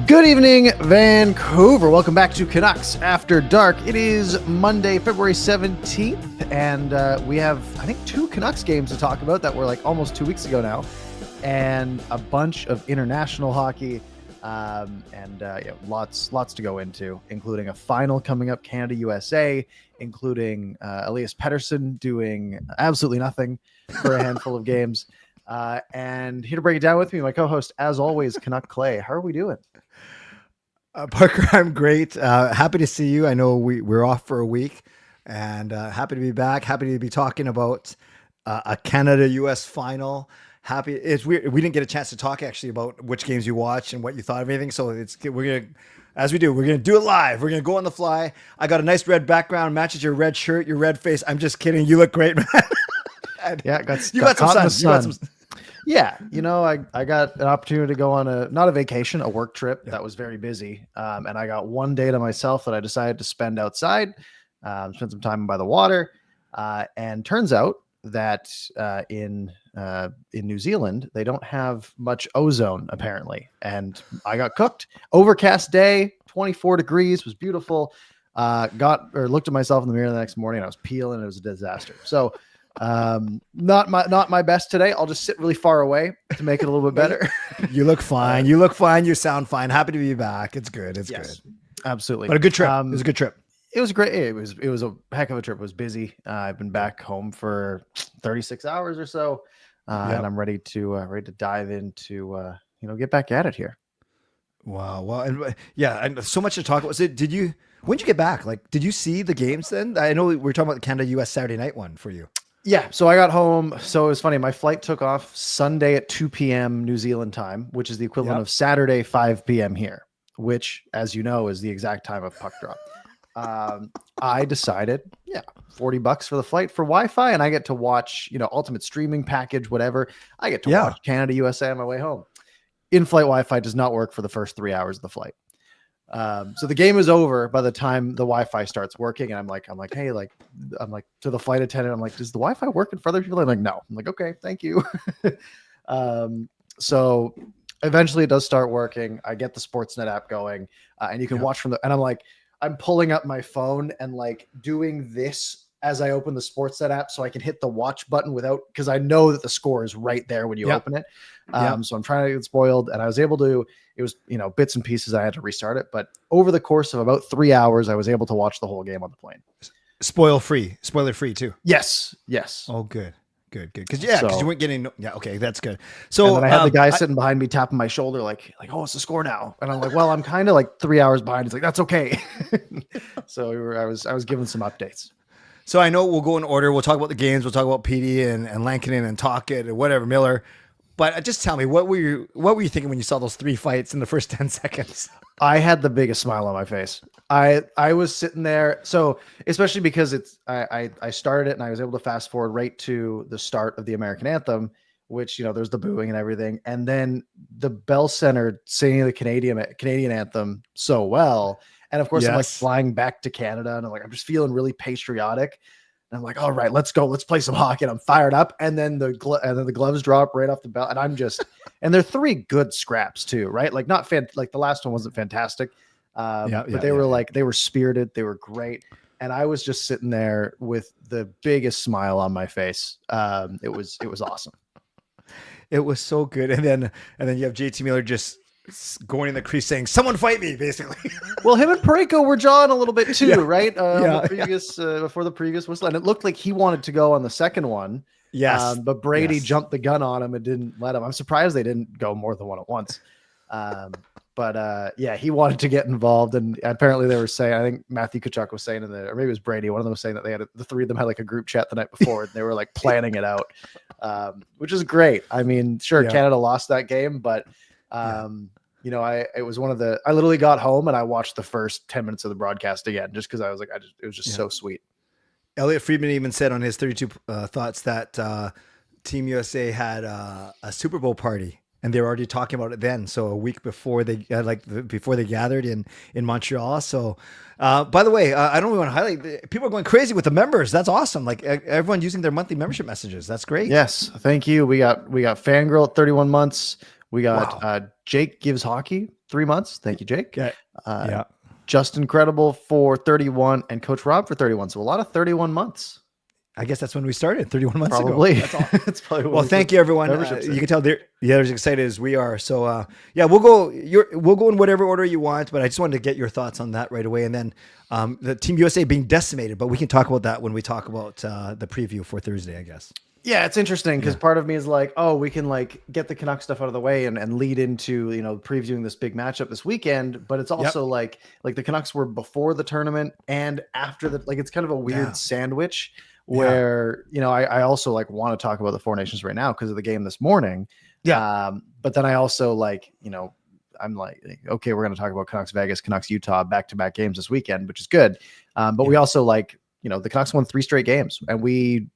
Good evening, Vancouver. Welcome back to Canucks After Dark. It is Monday, February 17th, and we have, I think, 2 Canucks games to talk about that were like almost 2 weeks ago now, and a bunch of international hockey, lots to go into, including a final coming up, Canada-USA, including Elias Pettersson doing absolutely nothing for a handful of games. And here to break it down with me, my co-host, as always, Canuck Clay. How are we doing? Parker, I'm great. Happy to see you. I know we're off for a week, and happy to be back. Happy to be talking about a Canada-US final. Happy. It's weird. We didn't get a chance to talk actually about which games you watched and what you thought of anything. So we're gonna, as we do, we're gonna do it live. We're gonna go on the fly. I got a nice red background, matches your red shirt, your red face. I'm just kidding. You look great, man. Yeah, you got some sun. Yeah, I got an opportunity to go on not a vacation, a work trip that was very busy. And I got one day to myself that I decided to spend outside, spend some time by the water. And turns out that in New Zealand, they don't have much ozone, apparently. And I got cooked. Overcast day, 24 degrees, was beautiful. Looked at myself in the mirror the next morning, and I was peeling, and it was a disaster. So not my best today. I'll just sit really far away to make it a little bit better. You look fine. You look fine. You sound fine. Happy to be back. It's good. It's good. Absolutely. But a good trip. It was a good trip. It was great. It was a heck of a trip. It was busy. I've been back home for 36 hours or so. And I'm ready to dive into, get back at it here. Wow. Well, and so much to talk about. So when did you get back? Like, did you see the games then? I know we were talking about the Canada-US Saturday night one for you. Yeah, so I got home. So it was funny. My flight took off Sunday at 2 p.m. New Zealand time, which is the equivalent of Saturday 5 p.m. here, which, as you know, is the exact time of puck drop. I decided, $40 for the flight for Wi-Fi, and I get to watch, ultimate streaming package, whatever. I get to watch Canada USA on my way home. In-flight Wi-Fi does not work for the first 3 hours of the flight. So the game is over by the time the Wi-Fi starts working. And I'm like, hey, I'm like to the flight attendant, I'm like, does the Wi-Fi work for other people? I'm like, no. I'm like, okay, thank you. So eventually it does start working. I get the Sportsnet app going, and you can watch from and I'm pulling up my phone and like doing this as I open the Sportsnet app so I can hit the watch button because I know that the score is right there when you open it. So I'm trying to get spoiled, and I was able to. It was, bits and pieces. I had to restart it, but over the course of about 3 hours, I was able to watch the whole game on the plane. Spoiler free too. Yes. Oh, good. Because you weren't getting. Yeah, okay, that's good. So and then I had the guy sitting behind me tapping my shoulder, like, oh, it's the score now, and I'm like, well, I'm kind of like 3 hours behind. He's like, that's okay. So I was given some updates. So I know we'll go in order. We'll talk about the games. We'll talk about PD and Lankinen and Tocchet and whatever, Miller. But just tell me, what were you thinking when you saw those 3 fights in the first 10 seconds? I had the biggest smile on my face. I was sitting there. So especially because I started it and I was able to fast forward right to the start of the American anthem, which, there's the booing and everything. And then the Bell Center singing the Canadian anthem so well. And of course, I'm like flying back to Canada, and I'm just feeling really patriotic. And I'm like, all right, let's go. Let's play some hockey. And I'm fired up. And then the gloves drop right off the belt. And I'm just, and they're 3 good scraps too, right? Like like the last one wasn't fantastic. But they were spirited. They were great. And I was just sitting there with the biggest smile on my face. It was awesome. It was so good. And then you have JT Miller just going in the crease saying, someone fight me, basically. Well, him and Parayko were jawing a little bit too, right? Before the previous whistle. And it looked like he wanted to go on the second one. Yes. But Brady jumped the gun on him and didn't let him. I'm surprised they didn't go more than one at once. But he wanted to get involved. And apparently they were saying, I think Matthew Tkachuk was saying or maybe it was Brady, one of them was saying that the 3 of them had like a group chat the night before, and they were like planning it out, which is great. I mean, sure, Canada lost that game, but it was I literally got home and I watched the first 10 minutes of the broadcast again, just because I was like, it was just so sweet. Elliot Friedman even said on his 32 thoughts that Team USA had a Super Bowl party, and they were already talking about it then. So a week before before they gathered in Montreal. So, by the way, I don't really want to highlight. People are going crazy with the members. That's awesome. Like everyone using their monthly membership messages. That's great. Yes, thank you. We got Fangirl at 31 months. We got Wow. Jake Gives Hockey, 3 months. Thank you, Jake. Okay. Yeah. Justin Credible for 31 and Coach Rob for 31. So a lot of 31 months. I guess that's when we started 31 months ago. Probably. That's all. It's probably when Well, we thank put you, everyone. memberships in. You can tell they're as excited as we are. So, yeah, we'll go in whatever order you want, but I just wanted to get your thoughts on that right away. And then the Team USA being decimated, but we can talk about that when we talk about the preview for Thursday, I guess. Yeah, it's interesting because part of me is like, oh, we can like get the Canuck stuff out of the way and lead into, previewing this big matchup this weekend. But it's also like the Canucks were before the tournament and after it's kind of a weird sandwich where, I also like want to talk about the Four Nations right now because of the game this morning. Yeah. But then I also I'm like, okay, we're going to talk about Canucks Vegas, Canucks Utah back-to-back games this weekend, which is good. But we also the Canucks won 3 straight games and we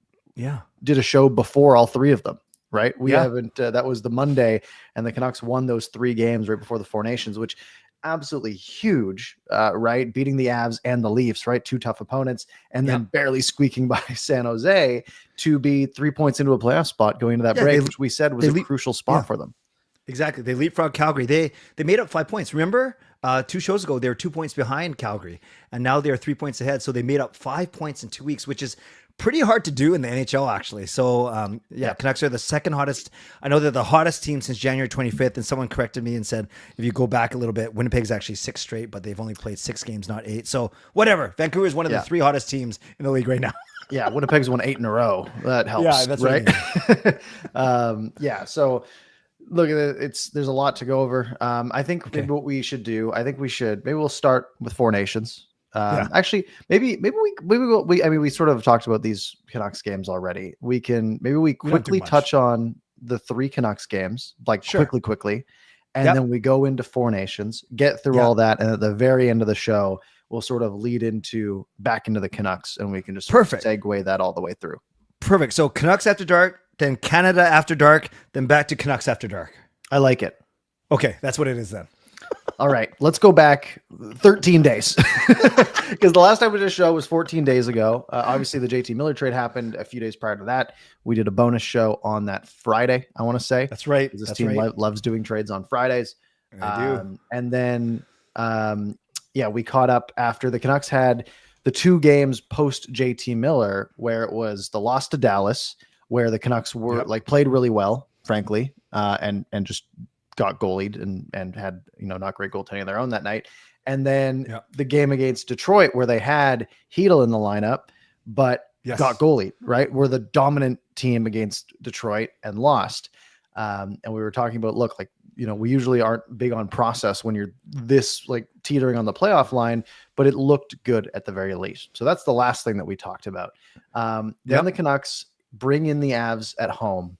did a show before all 3 of them, right? We haven't, that was the Monday and the Canucks won those 3 games right before the Four Nations, which absolutely huge, right? Beating the Avs and the Leafs, right? 2 tough opponents and then barely squeaking by San Jose to be 3 points into a playoff spot going into that break, which we said was a crucial spot for them. Exactly. They leapfrogged Calgary. They made up 5 points. Remember, 2 shows ago, they were 2 points behind Calgary, and now they're 3 points ahead. So they made up 5 points in 2 weeks, which is pretty hard to do in the NHL, actually. So, Canucks are the second hottest. I know they're the hottest team since January 25th, and someone corrected me and said, if you go back a little bit, Winnipeg's actually 6 straight, but they've only played 6 games, not 8. So whatever. Vancouver is one of the 3 hottest teams in the league right now. Yeah, Winnipeg's won 8 in a row. That helps. Yeah, that's right. So look, there's a lot to go over. I think maybe what we should do, maybe we'll start with Four Nations. Actually, maybe we sort of talked about these Canucks games already. We quickly touch on the 3 Canucks games, quickly, and then we go into Four Nations, get through all that, and at the very end of the show, we'll sort of lead back into the Canucks, and we can just segue that all the way through. Perfect. So Canucks After Dark, then Canada After Dark, then back to Canucks After Dark. I like it. Okay, that's what it is then. All right, let's go back 13 days because the last time we did a show was 14 days ago. Obviously, the JT Miller trade happened a few days prior to that. We did a bonus show on that Friday, I want to say. That's right. This team loves doing trades on Fridays. I do. And then, we caught up after the Canucks had the 2 games post JT Miller, where it was the loss to Dallas, where the Canucks were played really well, frankly, and just got goalied and had not great goaltending of their own that night. And then the game against Detroit, where they had Hedl in the lineup, but got goalied, right? We're the dominant team against Detroit and lost. And we were talking about, look, we usually aren't big on process when you're this teetering on the playoff line, but it looked good at the very least. So that's the last thing that we talked about. Then the Canucks bring in the Avs at home,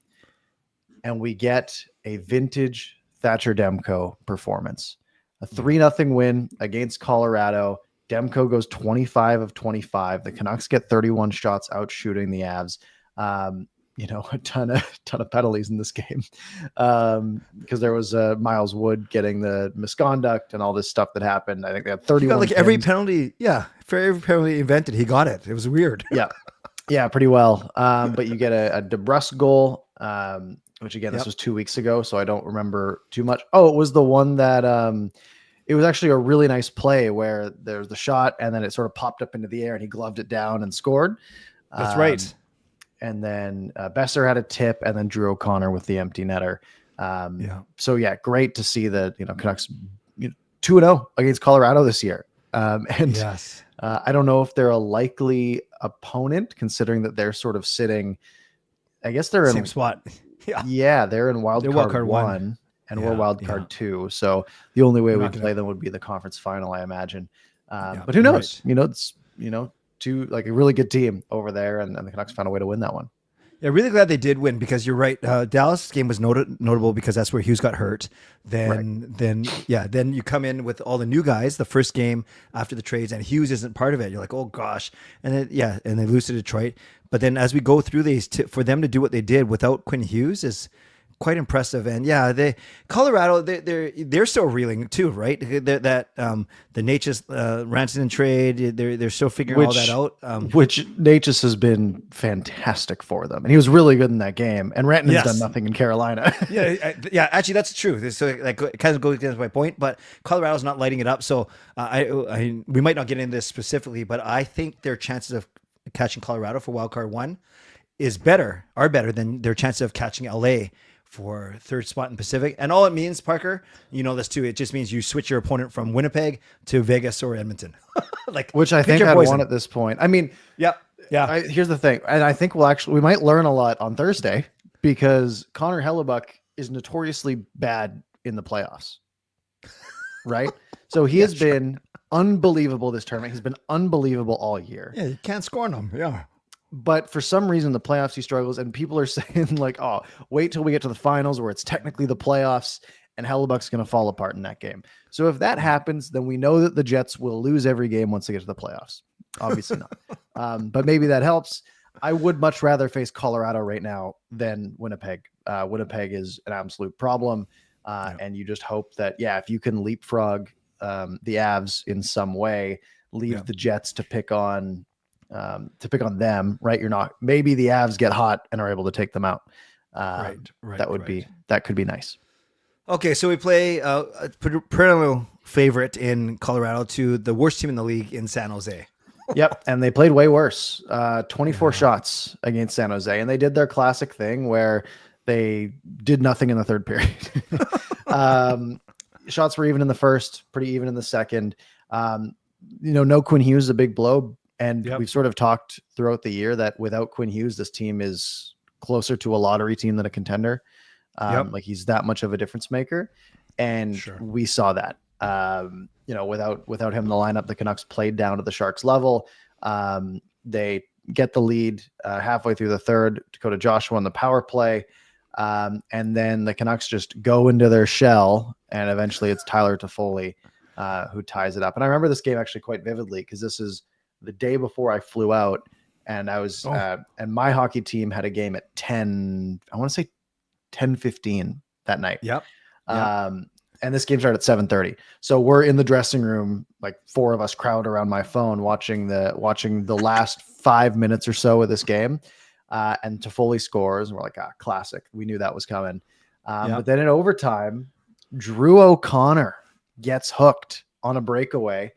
and we get a vintage Thatcher Demko performance. A 3-0 win against Colorado. Demko goes 25 of 25. The Canucks get 31 shots out shooting the Avs. A ton of penalties in this game because there was Miles Wood getting the misconduct and all this stuff that happened. I think they had 31. He got every penalty. Yeah, for every penalty invented, he got it. It was weird. Yeah, pretty well. But you get a DeBrusque goal, which again, this was 2 weeks ago, so I don't remember too much. Oh, it was the one that it was actually a really nice play where there's the shot and then it sort of popped up into the air and he gloved it down and scored. That's right. And then Besser had a tip, and then Drew O'Connor with the empty netter. So great to see the Canucks 2-0 against Colorado this year. I don't know if they're a likely opponent, considering that they're sort of sitting. I guess they're same in spot. They're in wild card 1, and we're wild card 2. So the only way we play them would be the conference final, I imagine. But who knows? Right. It's two a really good team over there, and the Canucks found a way to win that one. Yeah, really glad they did win because you're right. Dallas game was notable because that's where Hughes got hurt. Then you come in with all the new guys. The first game after the trades, and Hughes isn't part of it. You're like, oh gosh, and then and they lose to Detroit. But then as we go through these, for them to do what they did without Quinn Hughes is quite impressive. And yeah, Colorado, they're still reeling too, right? The Nature's Rantanen trade, they're still figuring all that out. Which Natchez has been fantastic for them, and he was really good in that game. And Rantanen's done nothing in Carolina. Yeah. Actually, that's true. So like, it kind of goes against my point, but Colorado's not lighting it up. So we might not get into this specifically, but I think their chances of catching Colorado for wildcard one are better than their chances of catching LA for third spot in Pacific. And all it means, Parker, you know this too, it just means you switch your opponent from Winnipeg to Vegas or Edmonton. Like, which I think I'd won at this point. I mean, yeah. Here's the thing, and I think we might learn a lot on Thursday, because Connor Hellebuck is notoriously bad in the playoffs, right? So he has been unbelievable this tournament. He's been unbelievable all year. Yeah, you can't score on him. Yeah. But for some reason, the playoffs he struggles, and people are saying like, "Oh, wait till we get to the finals where it's technically the playoffs, and Hellebuck's going to fall apart in that game." So if that happens, then we know that the Jets will lose every game once they get to the playoffs. Obviously not, but maybe that helps. I would much rather face Colorado right now than Winnipeg. Winnipeg is an absolute problem, and you just hope that if you can leapfrog the Avs in some way, leave the Jets to pick on them, right? Maybe the Avs get hot and are able to take them out. That could be nice. Okay, so we play a perennial favorite in Colorado to the worst team in the league in San Jose. Yep, and they played way worse. 24 shots against San Jose, and they did their classic thing where they did nothing in the third period. Shots were even in the first, pretty even in the second. No Quinn Hughes is a big blow, and we've sort of talked throughout the year that without Quinn Hughes, this team is closer to a lottery team than a contender. Like he's that much of a difference maker, and we saw that. Without him in the lineup, the Canucks played down to the Sharks level. They get the lead halfway through the third to go to Joshua on the power play. And then the Canucks just go into their shell, and eventually it's Tyler Toffoli who ties it up. And I remember this game actually quite vividly, because this is the day before I flew out, and I was and my hockey team had a game at 10:15 that night. And this game started at 7:30. So we're in the dressing room, like four of us crowd around my phone watching the last 5 minutes or so of this game. And Toffoli scores, and we're like, classic. We knew that was coming. But then in overtime, Drew O'Connor gets hooked on a breakaway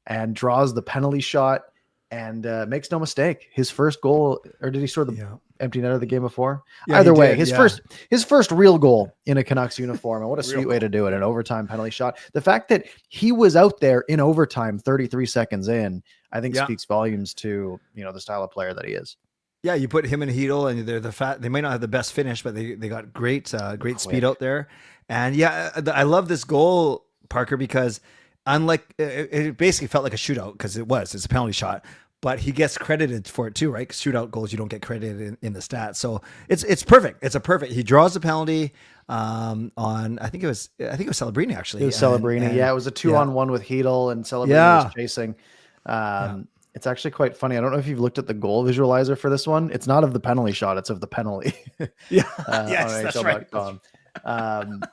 and draws the penalty shot, and makes no mistake. His first goal, or did he score the empty net of the game before? Either way, his first real goal in a Canucks uniform, and what a sweet way to do it, an overtime penalty shot. The fact that he was out there in overtime 33 seconds in, I think speaks volumes to, the style of player that he is. Yeah, you put him and Hedel, and they might not have the best finish, but they got great speed out there. And I love this goal, Parker, because unlike it basically felt like a shootout, because it's a penalty shot, but he gets credited for it too, right? Because shootout goals, you don't get credited in the stats. So it's perfect. He draws the penalty on, I think it was Celebrini, actually. It was Celebrini. It was a 2-on-1 with Hedel, and Celebrini was chasing. It's actually quite funny. I don't know if you've looked at the goal visualizer for this one. It's not of the penalty shot. It's of the penalty. That's right. But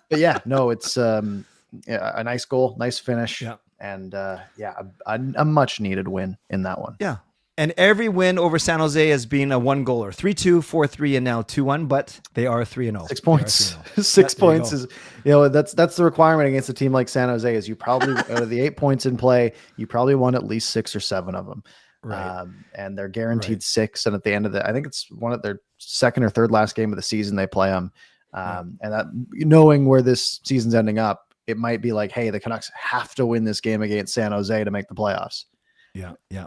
it's a nice goal, nice finish. And a much needed win in that one. Yeah. And every win over San Jose has been a 1-goaler, 3-2, 4-3, and now 2-1, but they are 3-0. 6 points. 6 points is, that's the requirement against a team like San Jose, is you probably, out of the 8 points in play, you probably won at least 6 or 7 of them. Right. And they're guaranteed 6. And at the end of I think it's one of their second or third last game of the season, they play them. And that, knowing where this season's ending up, it might be like, hey, the Canucks have to win this game against San Jose to make the playoffs.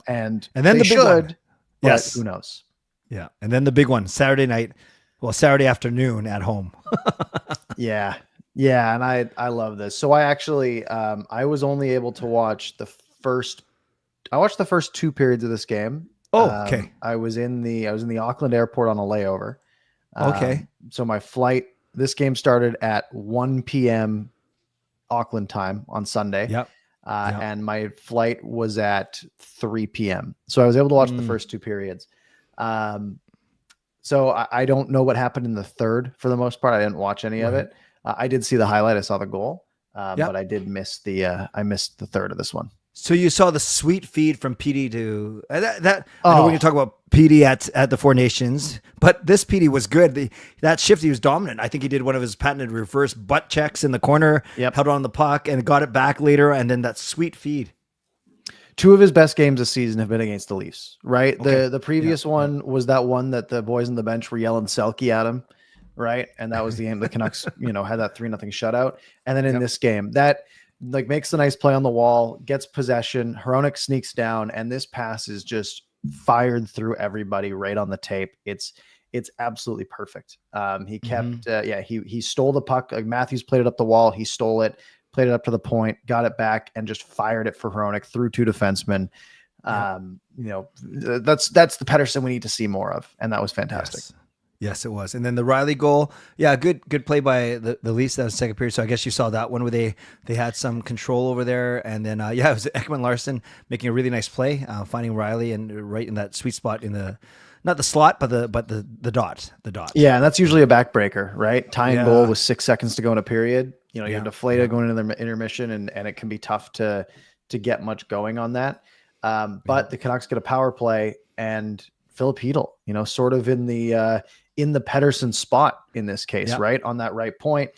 And then the big one. Yes. Who knows? Yeah. And then the big one, Saturday afternoon at home. Yeah. And I love this. So I actually, I was only able to watch the first 2 periods of this game. Okay. I was in the Auckland airport on a layover. So my flight, this game started at 1 p.m. Auckland time on Sunday. And my flight was at 3 p.m. So I was able to watch the first 2 periods. So I don't know what happened in the third for the most part. I didn't watch any of it. I did see the highlight. I saw the goal, but I did miss I missed the third of this one. So you saw the sweet feed from PD to that. I know we can talk about PD at the Four Nations, but this PD was good. That shift, he was dominant. I think he did one of his patented reverse butt checks in the corner, held on the puck and got it back later. And then that sweet feed. Two of his best games this season have been against the Leafs, right? Okay. The previous one was that one that the boys on the bench were yelling Selke at him, right? And that was the game the Canucks, had that 3-0 shutout. And then in this game, that makes a nice play on the wall, gets possession. Hronek sneaks down, and this pass is just fired through everybody right on the tape. It's absolutely perfect. He kept, he stole the puck. Like Matthews played it up the wall. He stole it, played it up to the point, got it back, and just fired it for Hronek through two defensemen. That's the Pettersson we need to see more of, and that was fantastic. Yes, it was. And then the Riley goal, good play by the Leafs. That was the second period. So I guess you saw that one where they had some control over there. And then it was Ekman Larsson making a really nice play, finding Riley and right in that sweet spot in the not the slot, but the dot. Yeah, and that's usually a backbreaker, right? Tying goal with 6 seconds to go in a period. You have Deflated going into the intermission, and it can be tough to get much going on that. But the Canucks get a power play, and Philip Hedl, sort of in the Pettersson spot in this case, right on that right point,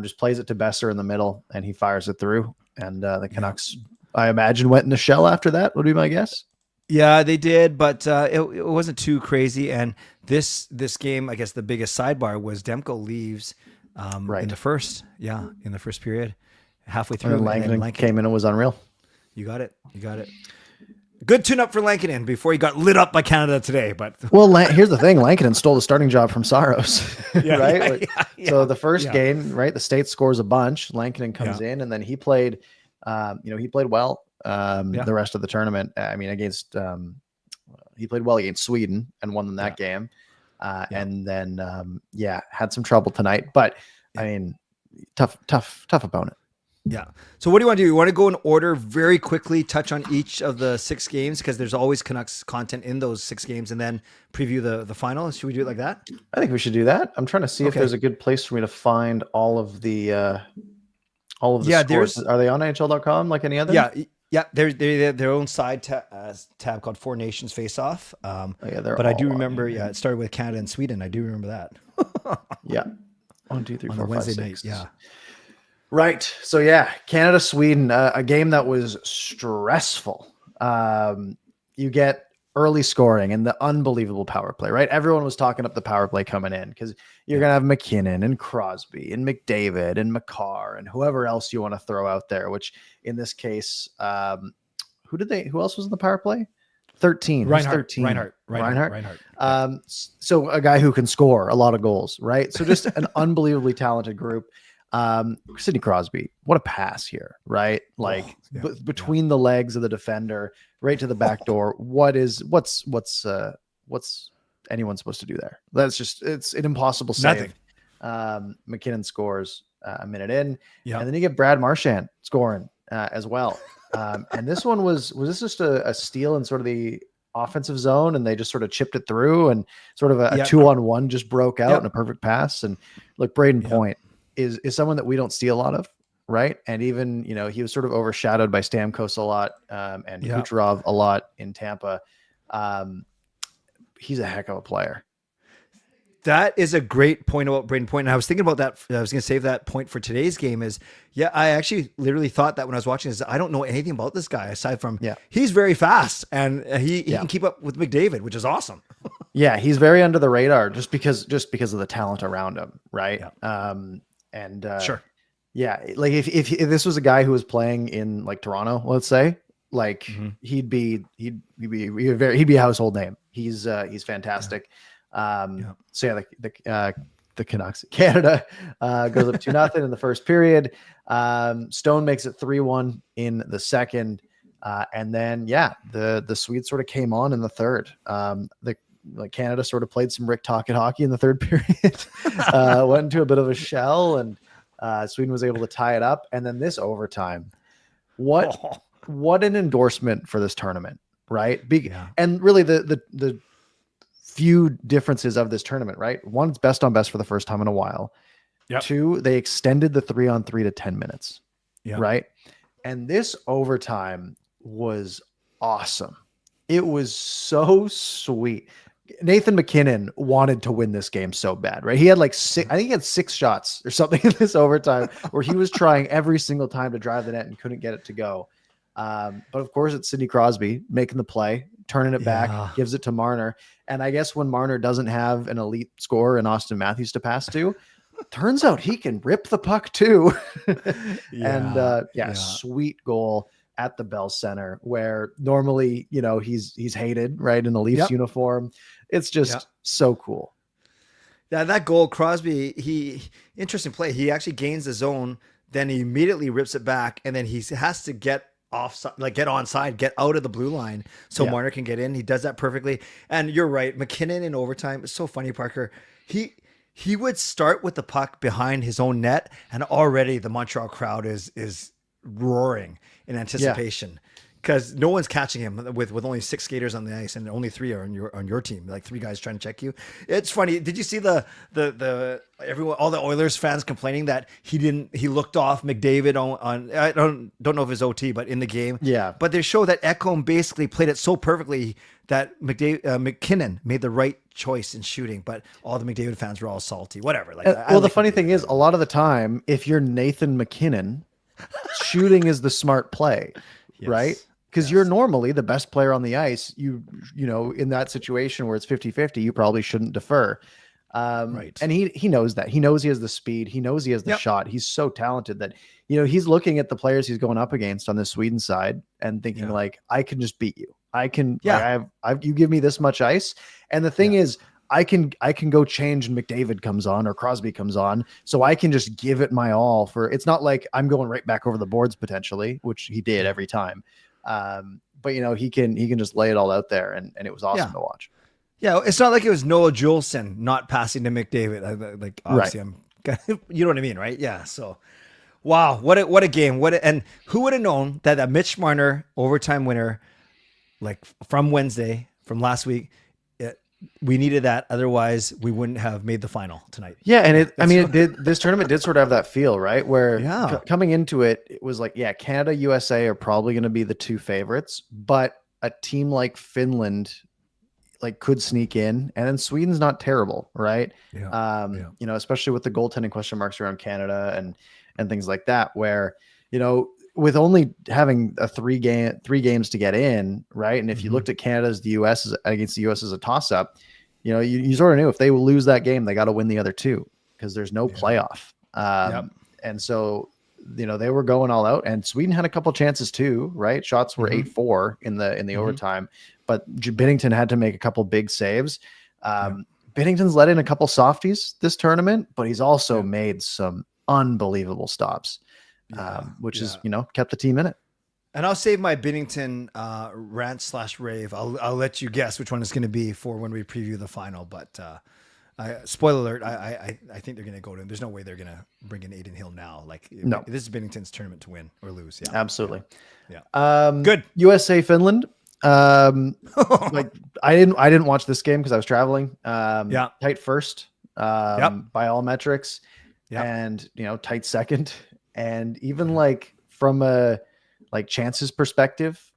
just plays it to Besser in the middle, and he fires it through. And the Canucks, I imagine, went in the shell after that. Would be my guess. Yeah, they did, but it wasn't too crazy. And this game, I guess the biggest sidebar was Demko leaves in the first, in the first period, halfway through. And Lankinen came in and was unreal. You got it. Good tune-up for Lankinen before he got lit up by Canada today. But here's the thing: Lankinen stole the starting job from Saros, right? So the first game, right, the States scores a bunch. Lankinen comes in, and then he played, he played well the rest of the tournament. I mean, he played well against Sweden and won them that game, and then had some trouble tonight. But I mean, tough opponent. Yeah. So what do you want to do? You want to go in order very quickly, touch on each of the 6 games because there's always Canucks content in those 6 games, and then preview the final. Should we do it like that? I think we should do that. I'm trying to see if there's a good place for me to find all of the scores. Are they on NHL.com like any other? Yeah. They have their own side tab called Four Nations Face Off. But I do remember, it started with Canada and Sweden. I do remember that. 1, 2, 3, 4, 5, Wednesday 6. night. Yeah. Right. So Canada, Sweden, a game that was stressful. You get early scoring and the unbelievable power play, right? Everyone was talking up the power play coming in because you're going to have McKinnon and Crosby and McDavid and McCarr and whoever else you want to throw out there, which in this case, who else was in the power play? 13. Reinhardt. So a guy who can score a lot of goals, right? So just an unbelievably talented group. Sidney Crosby, what a pass here, right? Between the legs of the defender, right to the back door. What's anyone supposed to do there? It's an impossible save. McKinnon scores a minute in, and then you get Brad Marchand scoring as well. And this one was this just a steal in sort of the offensive zone, and they just sort of chipped it through, and sort of a 2-on-1 just broke out in a perfect pass. And look, Braden Point is someone that we don't see a lot of, right? And even, he was sort of overshadowed by Stamkos a lot and Kucherov a lot in Tampa. He's a heck of a player. That is a great point about Braden Point. And I was thinking about that. I was going to save that point for today's game I actually literally thought that when I was watching this, I don't know anything about this guy aside from he's very fast and he can keep up with McDavid, which is awesome. He's very under the radar just because of the talent around him. Right. Sure. Like if this was a guy who was playing in like Toronto, let's say, he'd be a household name. He's fantastic. So the Canucks, Canada goes up 2-0 in the first period. Stone makes it 3-1 in the second, and then the Swedes sort of came on in the third. Canada sort of played some Rick Tocchet hockey in the third period, went into a bit of a shell, and Sweden was able to tie it up. And then this overtime, what an endorsement for this tournament, right? And really the few differences of this tournament, right? One, it's best on best for the first time in a while. Yep. Two, they extended the 3-on-3 to 10 minutes. Yep. Right. And this overtime was awesome. It was so sweet. Nathan MacKinnon wanted to win this game so bad, right? He had like six, I think he had 6 shots or something in this overtime where he was trying every single time to drive the net and couldn't get it to go. But of course, it's Sidney Crosby making the play, turning it back, gives it to Marner. And I guess when Marner doesn't have an elite scorer in Austin Matthews to pass to, turns out he can rip the puck too. Sweet goal at the Bell Center, where normally, he's hated, right, in a Leafs uniform. It's just so cool. Yeah, that goal, Crosby, interesting play. He actually gains the zone, then he immediately rips it back, and then he has to get offside, like get onside, get out of the blue line so Marner can get in. He does that perfectly. And you're right, MacKinnon in overtime, it's so funny, Parker. He would start with the puck behind his own net, and already the Montreal crowd is roaring in anticipation because no one's catching him with only 6 skaters on the ice, and only 3 are on your team. Like 3 guys trying to check you. It's funny. Did you see the everyone, all the Oilers fans complaining that he looked off McDavid on I don't know if it's OT, but in the game. Yeah. But they show that Ekholm basically played it so perfectly that MacKinnon made the right choice in shooting, but all the McDavid fans were all salty. Whatever. Like, the funny thing is, a lot of the time, if you're Nathan MacKinnon, shooting is the smart play, right? Because you're normally the best player on the ice. You know, in that situation where it's 50-50, you probably shouldn't defer. Right. And he knows that. He knows he has the speed. He knows he has the shot. He's so talented that, he's looking at the players he's going up against on the Sweden side and thinking like, I can just beat you. I can, you give me this much ice. And the thing is, I can go change and McDavid comes on or Crosby comes on. So I can just give it my all it's not like I'm going right back over the boards potentially, which he did every time. But he can just lay it all out there, and it was awesome to watch. Yeah. It's not like it was Noah Juleson not passing to McDavid. Like obviously I'm, you know what I mean? Right. Yeah. So, wow. What a game. And who would have known that Mitch Marner overtime winner, like from last week, we needed that. Otherwise we wouldn't have made the final tonight. Yeah. And this tournament did sort of have that feel, right? Where coming into it, it was like, Canada, USA are probably going to be the 2 favorites, but a team like Finland could sneak in, and then Sweden's not terrible. Right. Especially with the goaltending question marks around Canada and things like that, where, with only having 3 games to get in, right? And if you looked at Canada's the US against the US as a toss-up, you sort of knew if they will lose that game, they got to win the other 2 because there's no playoff. And so, they were going all out, and Sweden had a couple chances too, right? Shots were 8-4 in the overtime, but Binnington had to make a couple big saves. Binnington's let in a couple softies this tournament, but he's also made some unbelievable stops. Which is, kept the team in it. And I'll save my Binnington rant/rave. I'll let you guess which one it's going to be for when we preview the final. But spoiler alert, I think they're going to go to him. There's no way they're going to bring in Aiden Hill now. No, this is Binnington's tournament to win or lose. Yeah, absolutely. Yeah. Good. USA Finland. I didn't watch this game because I was traveling. Tight first. By all metrics. And tight second. And even from a chances perspective,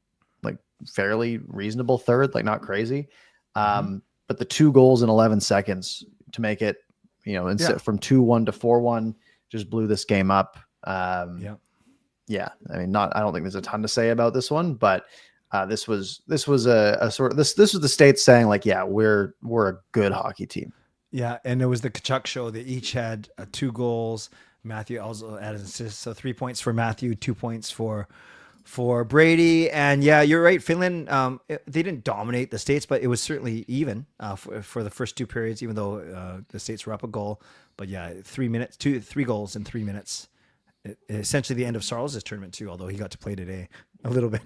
fairly reasonable third, not crazy. But the 2 goals in 11 seconds to make it, instead from 2-1 to 4-1, just blew this game up. I mean, I don't think there's a ton to say about this one, but this was a sort of this was the States saying we're a good hockey team. Yeah. And it was the Canuck show. They each had 2 goals. Matthew also added an assist, so 3 points for Matthew, 2 points for Brady. And you're right. Finland, they didn't dominate the States, but it was certainly even for the first 2 periods, even though the States were up a goal. But 3 goals in 3 minutes. Essentially the end of Sarles' tournament too, although he got to play today a little bit.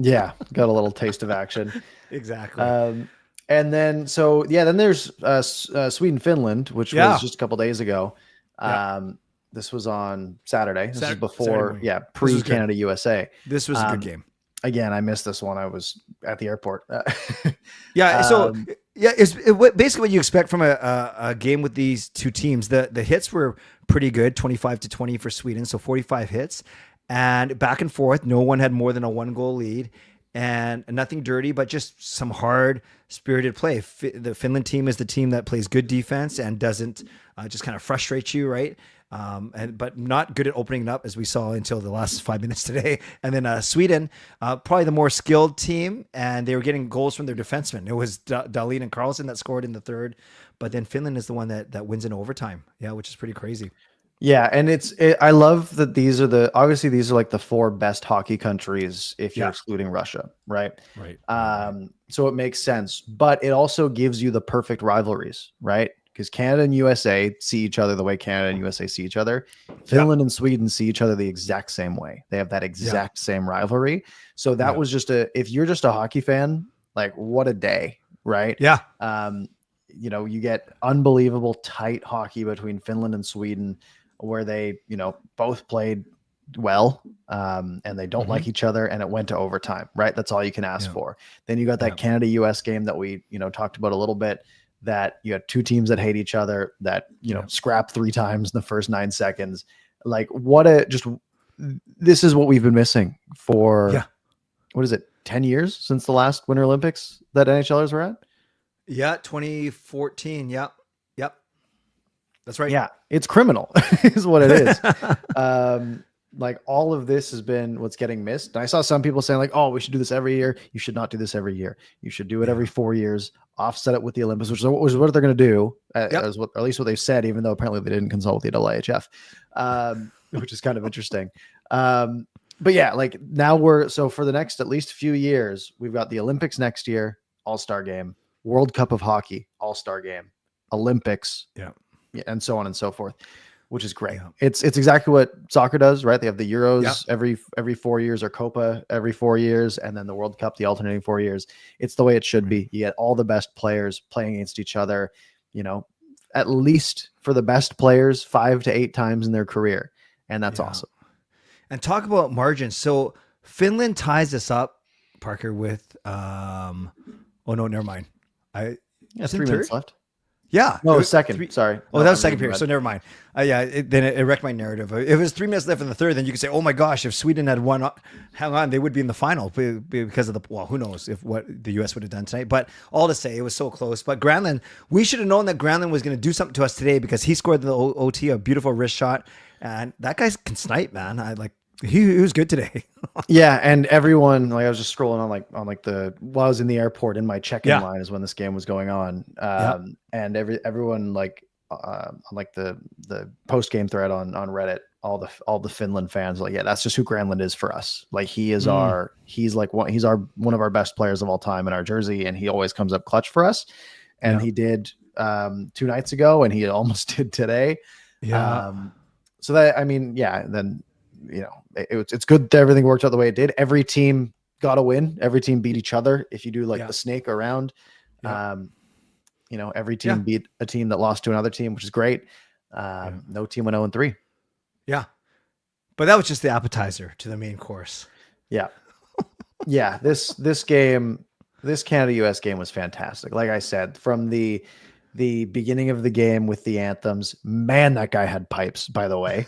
Got a little taste of action. Exactly. And then then there's Sweden Finland, which was just a couple days ago. This was on Saturday. This is before, pre-Canada USA. This was a good game. Again, I missed this one. I was at the airport. So Yeah, basically what you expect from a game with these two teams. The hits were pretty good, 25-20 for Sweden, so 45 hits, and back and forth. No one had more than a 1-goal lead, and nothing dirty, but just some hard spirited play. The Finland team is the team that plays good defense and doesn't just kind of frustrate you, right? But not good at opening it up, as we saw until the last 5 minutes today. And then Sweden, probably the more skilled team, and they were getting goals from their defensemen. It was Dahlin and Carlson that scored in the third, but then Finland is the one that wins in overtime. Yeah, which is pretty crazy. Yeah, and I love that these are obviously these are like the 4 best hockey countries if you're excluding Russia, right? Right. So it makes sense, but it also gives you the perfect rivalries, right? Because Canada and USA see each other the way Canada and USA see each other. Finland and Sweden see each other the exact same way. They have that exact same rivalry. So that was just if you're just a hockey fan, like what a day, right? Yeah. You get unbelievable tight hockey between Finland and Sweden where they, both played well and they don't like each other and it went to overtime, right? That's all you can ask for. Then you got that Canada-US game that we, talked about a little bit, that you had 2 teams that hate each other that, scrap 3 times in the first 9 seconds. Like this is what we've been missing for, what is it? 10 years since the last Winter Olympics that NHLers were at? Yeah. 2014. Yep. That's right. Yeah. It's criminal is what it is. Like all of this has been what's getting missed. And I saw some people saying like, oh, we should do this every year. You should not do this every year. You should do it every 4 years, offset it with the Olympics, which is what they're going to do, or at least what they've said, even though apparently they didn't consult with the LIHF, which is kind of interesting. But yeah, like now so for the next at least few years, we've got the Olympics next year, All-Star game, World Cup of Hockey, All-Star game, Olympics, and so on and so forth, which is great. Yeah. It's exactly what soccer does, right? They have the Euros every 4 years, or Copa every 4 years, and then the World Cup the alternating 4 years. It's the way it should be. You get all the best players playing against each other, at least for the best players 5 to 8 times in their career. And that's awesome. And talk about margins. So Finland ties us up, Parker, with oh no, never mind. 3 minutes left. Yeah. No, second. Sorry. Oh, that was second period. So never mind. Then it wrecked my narrative. If it was 3 minutes left in the third, then you could say, oh my gosh, if Sweden had won, hang on, they would be in the final because of who knows what the U.S. would have done tonight. But all to say, it was so close. But Granlund, we should have known that Granlund was going to do something to us today because he scored the OT, a beautiful wrist shot. And that guy can snipe, man. He was good today. Yeah, and everyone, I was just scrolling on while I was in the airport in my check-in line is when this game was going on. And everyone on the post-game thread on Reddit, all the Finland fans are that's just who Granlund is for us. Like he is he's one of our best players of all time in our jersey, and he always comes up clutch for us. And he did 2 nights ago, and he almost did today. Yeah. So that, then it's good that everything worked out the way it did. Every team got a win. Every team beat each other. If you do the snake around, every team beat a team that lost to another team, which is great. No team went 0-3. Yeah. But that was just the appetizer to the main course. Yeah. Yeah. This game, this Canada-US game was fantastic. Like I said, from the beginning of the game with the anthems, man, that guy had pipes, by the way.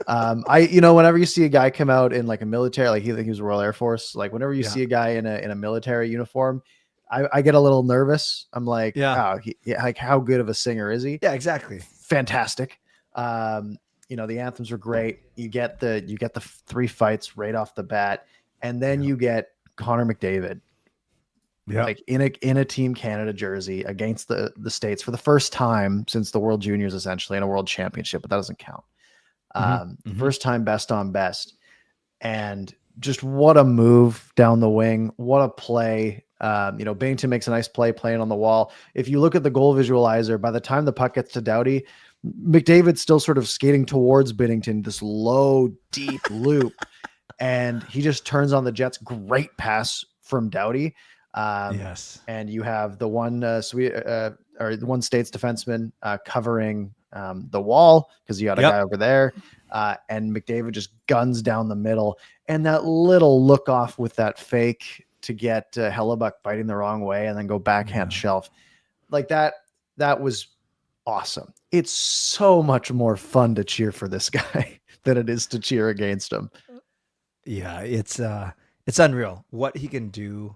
Whenever you see a guy come out in a military, he was Royal Air Force, whenever you see a guy in a military uniform, I get a little nervous. I'm like, how good of a singer is he? Yeah, exactly. Fantastic. The anthems are great. You get the 3 fights right off the bat, and then you get Connor McDavid, in a Team Canada jersey against the States for the first time since the World Juniors, essentially, in a World Championship, but that doesn't count. First time best on best, and just what a move down the wing. What a play. Binnington makes a nice play playing on the wall. If you look at the goal visualizer, by the time the puck gets to Doughty, McDavid's still sort of skating towards Binnington, this low, deep loop, and he just turns on the Jets. Great pass from Doughty. And you have the one the one States defenseman covering the wall because you got a guy over there, and McDavid just guns down the middle, and that little look off with that fake to get Hellebuck biting the wrong way and then go backhand shelf. like that was awesome. It's so much more fun to cheer for this guy than it is to cheer against him. Yeah, it's unreal what he can do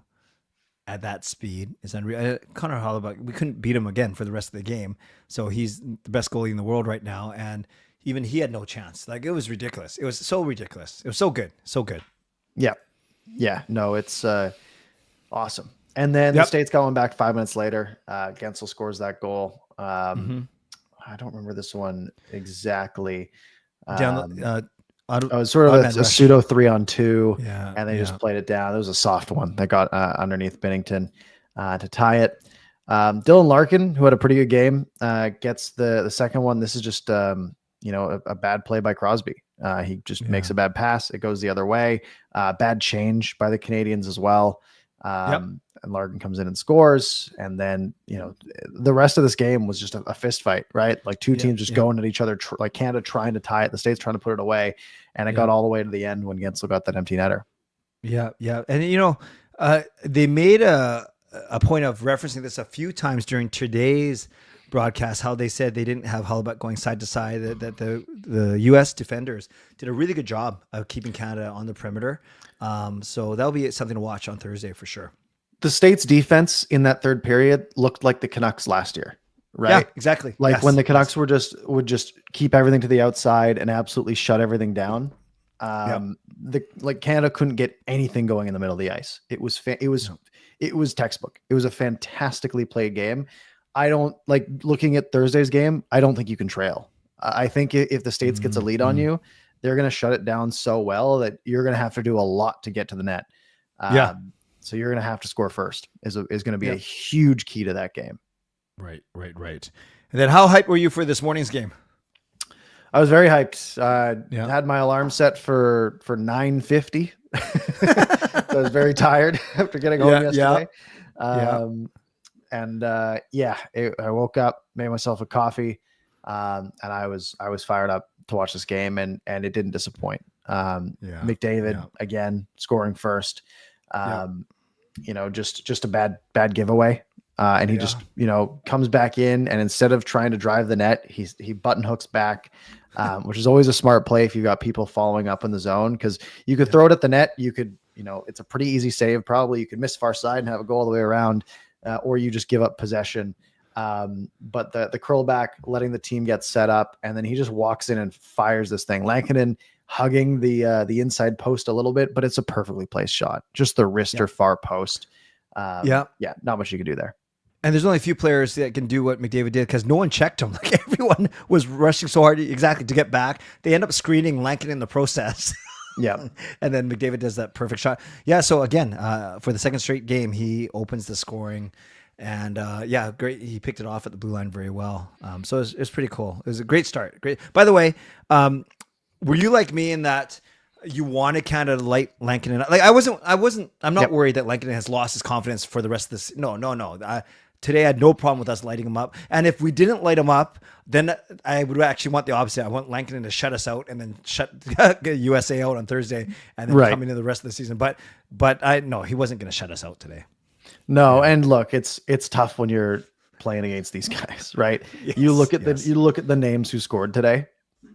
at that speed. Is unreal. Connor Hollaback, we couldn't beat him again for the rest of the game, so he's the best goalie in the world right now, and even he had no chance. Like, it was ridiculous. It was so ridiculous. It was so good, so good. Yeah, no, it's awesome. And then the States got one back 5 minutes later. Gensel scores that goal. I don't remember this one exactly. Down it was sort of a pseudo 3-on-2, and they just played it down. It was a soft one that got underneath Binnington to tie it. Dylan Larkin, who had a pretty good game, gets the second one. This is just a bad play by Crosby. He just makes a bad pass. It goes the other way. Bad change by the Canadians as well. And Larkin comes in and scores. And then, the rest of this game was just a fist fight, right? Like two teams just going at each other, like Canada trying to tie it, the States trying to put it away. And it got all the way to the end when Gensel got that empty netter. Yeah. And, they made a point of referencing this a few times during today's broadcast, how they said they didn't have Hollaback going side to side, that the U.S. defenders did a really good job of keeping Canada on the perimeter. So that'll be something to watch on Thursday for sure. The States defense in that third period looked like the Canucks last year, right? Yeah, exactly. Like when the Canucks would just keep everything to the outside and absolutely shut everything down. Canada couldn't get anything going in the middle of the ice. It was textbook. It was a fantastically played game. I don't like looking at Thursday's game. I don't think you can trail. I think if the States gets a lead on you, they're going to shut it down so well that you're going to have to do a lot to get to the net. So you're going to have to score first is going to be a huge key to that game. Right. And then how hyped were you for this morning's game? I was very hyped. Had my alarm set for 9:50. So I was very tired after getting home yesterday. I woke up, made myself a coffee, and I was fired up to watch this game, and it didn't disappoint. McDavid again scoring first. Just a bad giveaway. And he just, comes back in, and instead of trying to drive the net, he button hooks back, which is always a smart play if you've got people following up in the zone, because you could throw it at the net. You could, it's a pretty easy save. Probably you could miss far side and have it go all the way around, or you just give up possession. But the curl back, letting the team get set up, and then he just walks in and fires this thing. Lankinen hugging the inside post a little bit, but it's a perfectly placed shot. Just the wrist or far post. Not much you can do there. And there's only a few players that can do what McDavid did, because no one checked him. Like, everyone was rushing so hard to get back. They end up screening Lankinen in the process. And then McDavid does that perfect shot. So again, for the second straight game, he opens the scoring. And great. He picked it off at the blue line very well. So it was pretty cool. It was a great start. Great. By the way, were you like me in that you wanted Canada to light Lankinen? Like, I'm not worried that Lankinen has lost his confidence for the rest of this. No. Today I had no problem with us lighting him up. And if we didn't light him up, then I would actually want the opposite. I want Lankinen to shut us out and then shut USA out on Thursday and then come into the rest of the season. But he wasn't going to shut us out today. No, and look, it's tough when you're playing against these guys, right? You look at the names who scored today.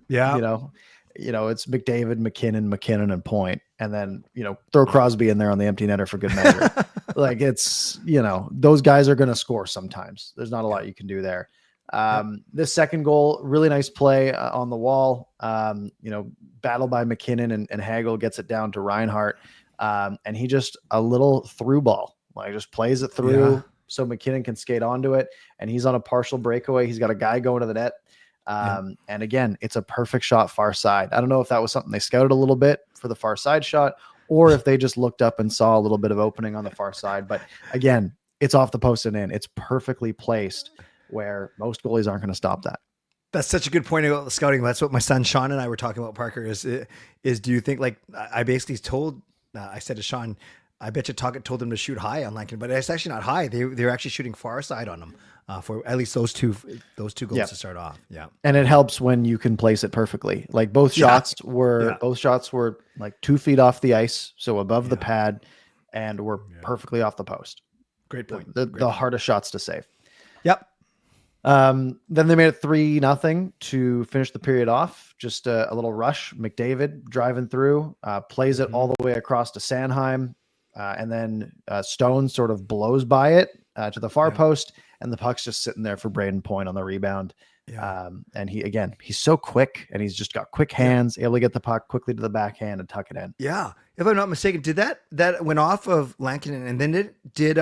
It's McDavid, McKinnon, and Point, and then throw Crosby in there on the empty netter for good measure. Like, it's those guys are going to score sometimes. There's not a lot you can do there. This second goal, really nice play on the wall. Battle by McKinnon and Hagel gets it down to Reinhart, and he just a little through ball. Like, just plays it through so McKinnon can skate onto it, and he's on a partial breakaway. He's got a guy going to the net. And again, it's a perfect shot far side. I don't know if that was something they scouted a little bit for the far side shot, or if they just looked up and saw a little bit of opening on the far side. But again, it's off the post and in. It's perfectly placed where most goalies aren't going to stop that. That's such a good point about the scouting. That's what my son Sean and I were talking about, Parker, is do you think, like, I basically told, I said to Sean, I bet you Tocchet told them to shoot high on Lankinen, but it's actually not high. They're actually shooting far side on him for at least those two goals to start off. Yeah, and it helps when you can place it perfectly. Like, both shots were like 2 feet off the ice, so above the pad, and were perfectly off the post. Great point. The hardest shots to save. Yep. Then they made it 3-0 to finish the period off. Just a little rush. McDavid driving through, plays it all the way across to Sanheim. And then Stone sort of blows by it to the far post, and the puck's just sitting there for Braden Point on the rebound. Yeah. And he's so quick, and he's just got quick hands, able to get the puck quickly to the backhand and tuck it in. Yeah. If I'm not mistaken, did that went off of Lankinen, and then did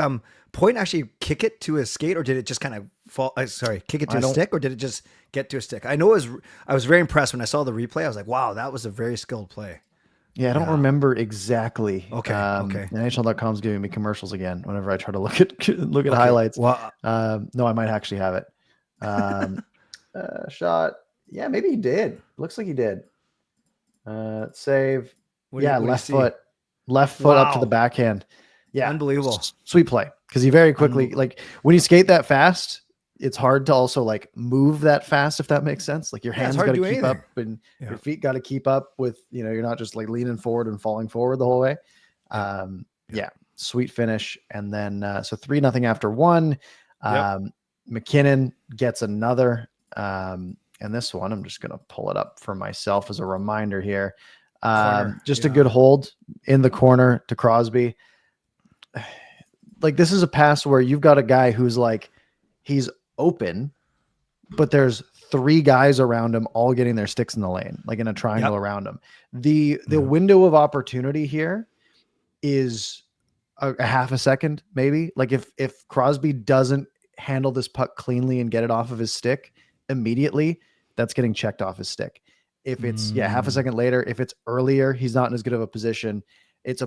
Point actually kick it to his skate, or did it just kind of fall? Kick it to a stick, or did it just get to a stick? I know I was very impressed when I saw the replay. I was like, wow, that was a very skilled play. Yeah, I don't remember exactly. Okay. NHL.com's giving me commercials again whenever I try to look at highlights. Well, no, I might actually have it. Shot. Yeah, maybe he did. Looks like he did. Save. Left foot up to the backhand. Yeah, unbelievable. Sweet play. Because he very quickly, like when you skate that fast, it's hard to also like move that fast, if that makes sense. Like your hands got to keep up, and your feet got to keep up with, you're not just like leaning forward and falling forward the whole way. Sweet finish. And then so 3-0 after one. McKinnon gets another. And this one, I'm just gonna pull it up for myself as a reminder here. A good hold in the corner to Crosby. Like, this is a pass where you've got a guy who's like, he's open, but there's 3 guys around him all getting their sticks in the lane, like in a triangle around him. The window of opportunity here is a half a second, maybe. Like if Crosby doesn't handle this puck cleanly and get it off of his stick immediately, that's getting checked off his stick. If it's half a second later, if it's earlier, he's not in as good of a position. It's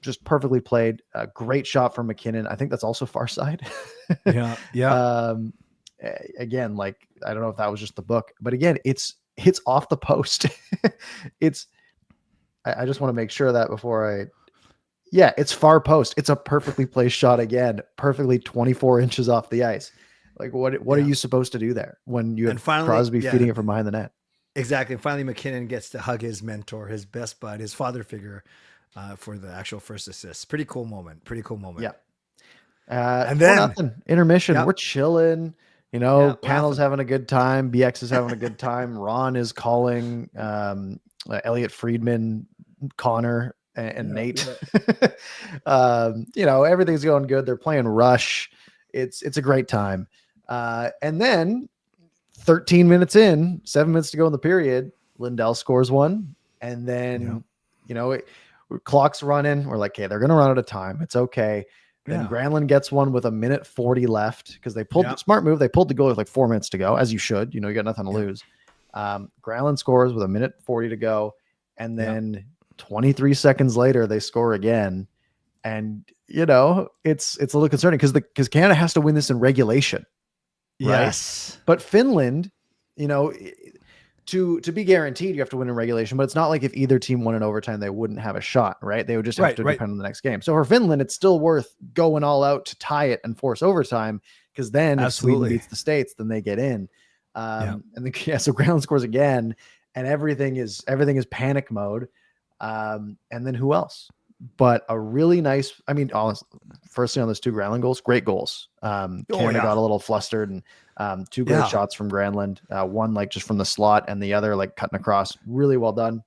just perfectly played. A great shot from McKinnon. I think that's also far side. Again, like, I don't know if that was just the book, but again, it's off the post. I just want to make sure of that before it's far post. It's a perfectly placed shot again, perfectly 24 inches off the ice. Like, what are you supposed to do there when you have Crosby feeding it from behind the net? Exactly. And finally, McKinnon gets to hug his mentor, his best bud, his father figure, for the actual first assist. Pretty cool moment. Yeah. And then intermission. We're chilling. Panel's laughing. having a good time. BX is having a good time. Ron is calling Elliot Friedman, Connor, and Nate. Everything's going good. They're playing Rush. It's a great time. And then 13 minutes in, 7 minutes to go in the period, Lindell scores one. And then, clock's running. We're like, okay, they're going to run out of time. It's okay. Then Granlund gets one with 1:40 left because they pulled the smart move. They pulled the goal with like 4 minutes to go, as you should. You got nothing to lose. Granlund scores with 1:40 to go. And then 23 seconds later, they score again. And, it's a little concerning because Canada has to win this in regulation. Right? Yes. But Finland, to be guaranteed, you have to win in regulation, but it's not like if either team won in overtime, they wouldn't have a shot, right? They would just have to depend on the next game. So for Finland, it's still worth going all out to tie it and force overtime, because then if Sweden beats the States, then they get in. And then, so Granlund scores again, and everything is panic mode. And then who else? But a really nice, honestly, firstly on those 2 Granlund goals, great goals. Canada got a little flustered, and 2 great shots from Granlund. One like just from the slot, and the other like cutting across. Really well done.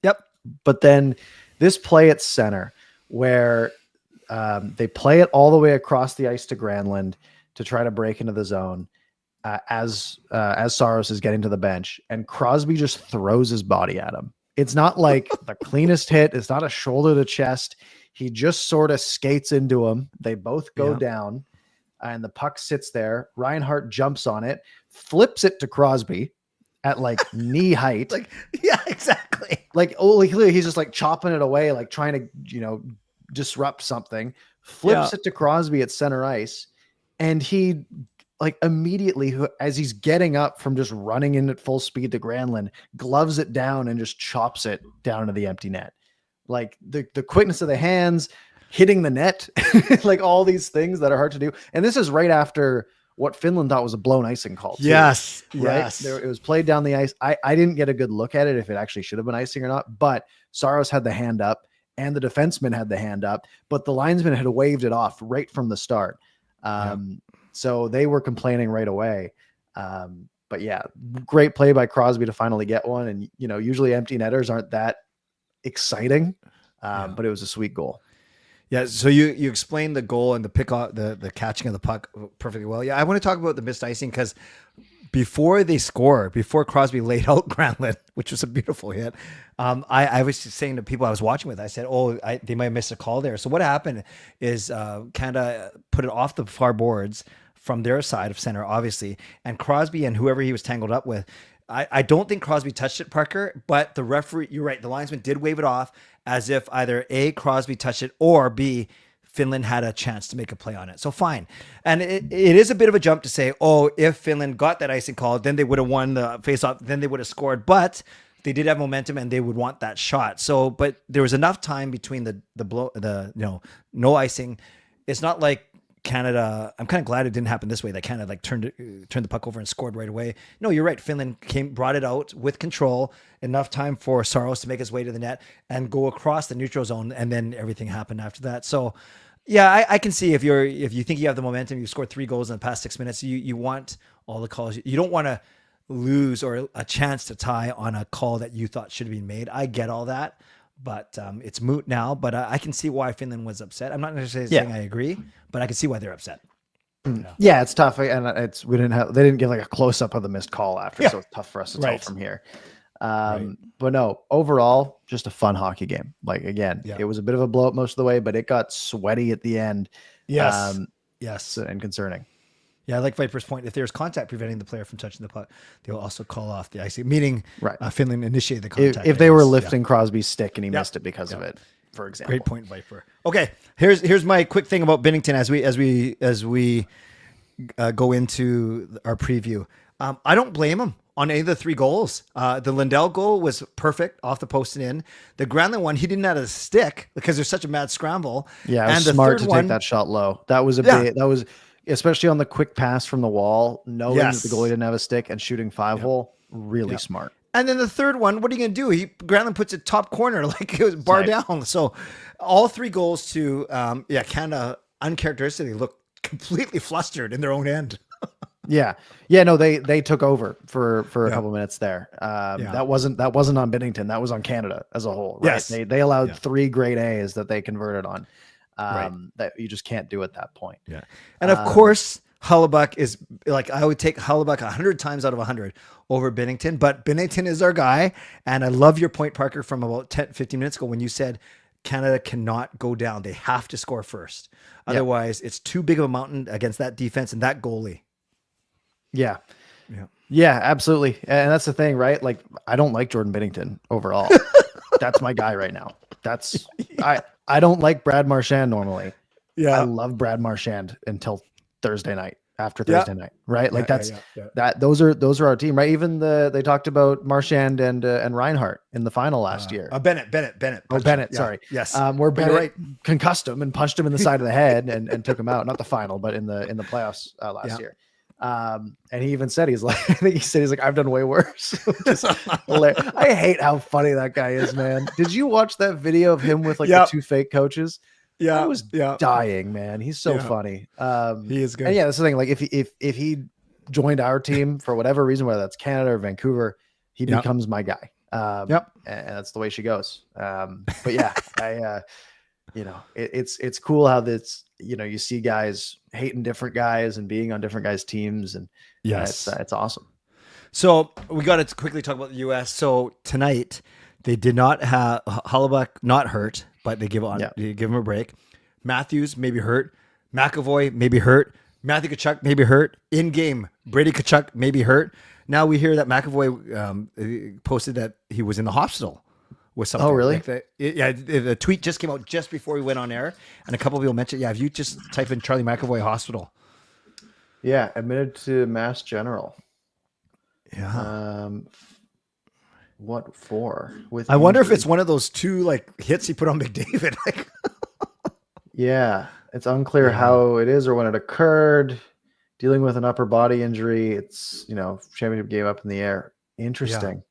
Yep. But then this play at center where they play it all the way across the ice to Granlund to try to break into the zone as Saros is getting to the bench, and Crosby just throws his body at him. It's not like the cleanest hit. It's not a shoulder to chest. He just sort of skates into him. They both go down, and the puck sits there. Reinhart jumps on it, flips it to Crosby at like knee height. Exactly. Like, clearly he's just like chopping it away, like trying to, disrupt something. Flips it to Crosby at center ice, and he like immediately, as he's getting up from just running in at full speed to Granlund, gloves it down and just chops it down to the empty net. Like the quickness of the hands, hitting the net, like all these things that are hard to do. And this is right after what Finland thought was a blown icing call. Too, yes. It was played down the ice. I didn't get a good look at it if it actually should have been icing or not, but Saros had the hand up and the defenseman had the hand up, but the linesman had waved it off right from the start. So they were complaining right away. But yeah, great play by Crosby to finally get one. And, usually empty netters aren't that exciting, but it was a sweet goal. Yeah, so you explained the goal and the pick off the catching of the puck perfectly well. Yeah, I want to talk about the missed icing because before Crosby laid out Granlund, which was a beautiful hit, I was saying to people I was watching with, I said, they might have missed a call there. So what happened is Canada put it off the far boards from their side of center, obviously, and Crosby and whoever he was tangled up with, I don't think Crosby touched it, Parker, but the referee, you're right, the linesman did wave it off as if either A, Crosby touched it, or B, Finland had a chance to make a play on it. So fine. And it is a bit of a jump to say, if Finland got that icing call, then they would have won the faceoff, then they would have scored. But they did have momentum and they would want that shot. So, but there was enough time between the no icing. It's not like Canada, I'm kind of glad it didn't happen this way, that Canada turned the puck over and scored right away. No, you're right. Finland brought it out with control, enough time for Saros to make his way to the net and go across the neutral zone, and then everything happened after that. So yeah, I can see if you think you have the momentum, you scored 3 goals in the past 6 minutes, you want all the calls. You don't want to lose or a chance to tie on a call that you thought should have been made. I get all that. But it's moot now. But I can see why Finland was upset. I'm not necessarily saying I agree, but I can see why they're upset. Yeah, it's tough, and they didn't give a close up of the missed call after, so it's tough for us to tell from here. But no, overall, just a fun hockey game. It was a bit of a blowout most of the way, but it got sweaty at the end. Yes, and concerning. Yeah, I like Viper's point. If there's contact preventing the player from touching the puck, they'll also call off the icing, meaning Finland initiated the contact. If they were lifting Crosby's stick and he missed it because of it, for example. Great point, Viper. Okay, here's my quick thing about Binnington as we go into our preview. I don't blame him on any of the 3 goals. The Lindell goal was perfect off the post and in. The Granlund one, he didn't have a stick because there's such a mad scramble. Yeah, it was smart to take that shot low. That was especially on the quick pass from the wall, knowing that the goalie didn't have a stick and shooting 5-hole, really smart. And then the third one, what are you going to do? Granlund puts it top corner like it was bar down. So all 3 goals to, Canada uncharacteristically looked completely flustered in their own end. No, they took over for a couple minutes there. That wasn't on Binnington. That was on Canada as a whole. Right? Yes. They allowed 3 great A's that they converted on. That you just can't do at that point. Yeah. And of course, Hellebuyck is I would take Hellebuyck 100 times out of 100 over Binnington, but Binnington is our guy. And I love your point, Parker, from about 15 minutes ago when you said Canada cannot go down. They have to score first. Otherwise, it's too big of a mountain against that defense and that goalie. Yeah, absolutely. And that's the thing, right? I don't like Jordan Binnington overall. That's my guy right now. I don't like Brad Marchand normally. Yeah. I love Brad Marchand until Thursday night, after Thursday night, right? Those are our team, right? Even they talked about Marchand and Reinhart in the final last year. Bennett. Oh, Bennett, sorry. Yes. Where Bennett concussed him and punched him in the side of the head and took him out. Not the final, but in the playoffs last year. And he even said, he's like, I've done way worse. I hate how funny that guy is, man. Did you watch that video of him with the 2 fake coaches? Yeah. I was dying, man. He's so funny. He is good. And that's the thing. If he joined our team for whatever reason, whether that's Canada or Vancouver, he becomes my guy. And that's the way she goes. But yeah, it's cool how this, you see guys hating different guys and being on different guys' teams, and it's awesome. So we got to quickly talk about the U.S. So tonight they did not have Hellebuyck not hurt, but they give him a break. Matthews maybe hurt. McAvoy maybe hurt. Matthew Tkachuk maybe hurt. In game, Brady Tkachuk maybe hurt. Now we hear that McAvoy posted that he was in the hospital with something. Oh, really? The tweet just came out just before we went on air, and a couple of people mentioned, if you just type in Charlie McAvoy hospital. Yeah, admitted to Mass General. Yeah. What for? I wonder if it's one of those 2 hits he put on McDavid. Yeah, it's unclear how it is or when it occurred. Dealing with an upper body injury. It's championship game up in the air. Interesting.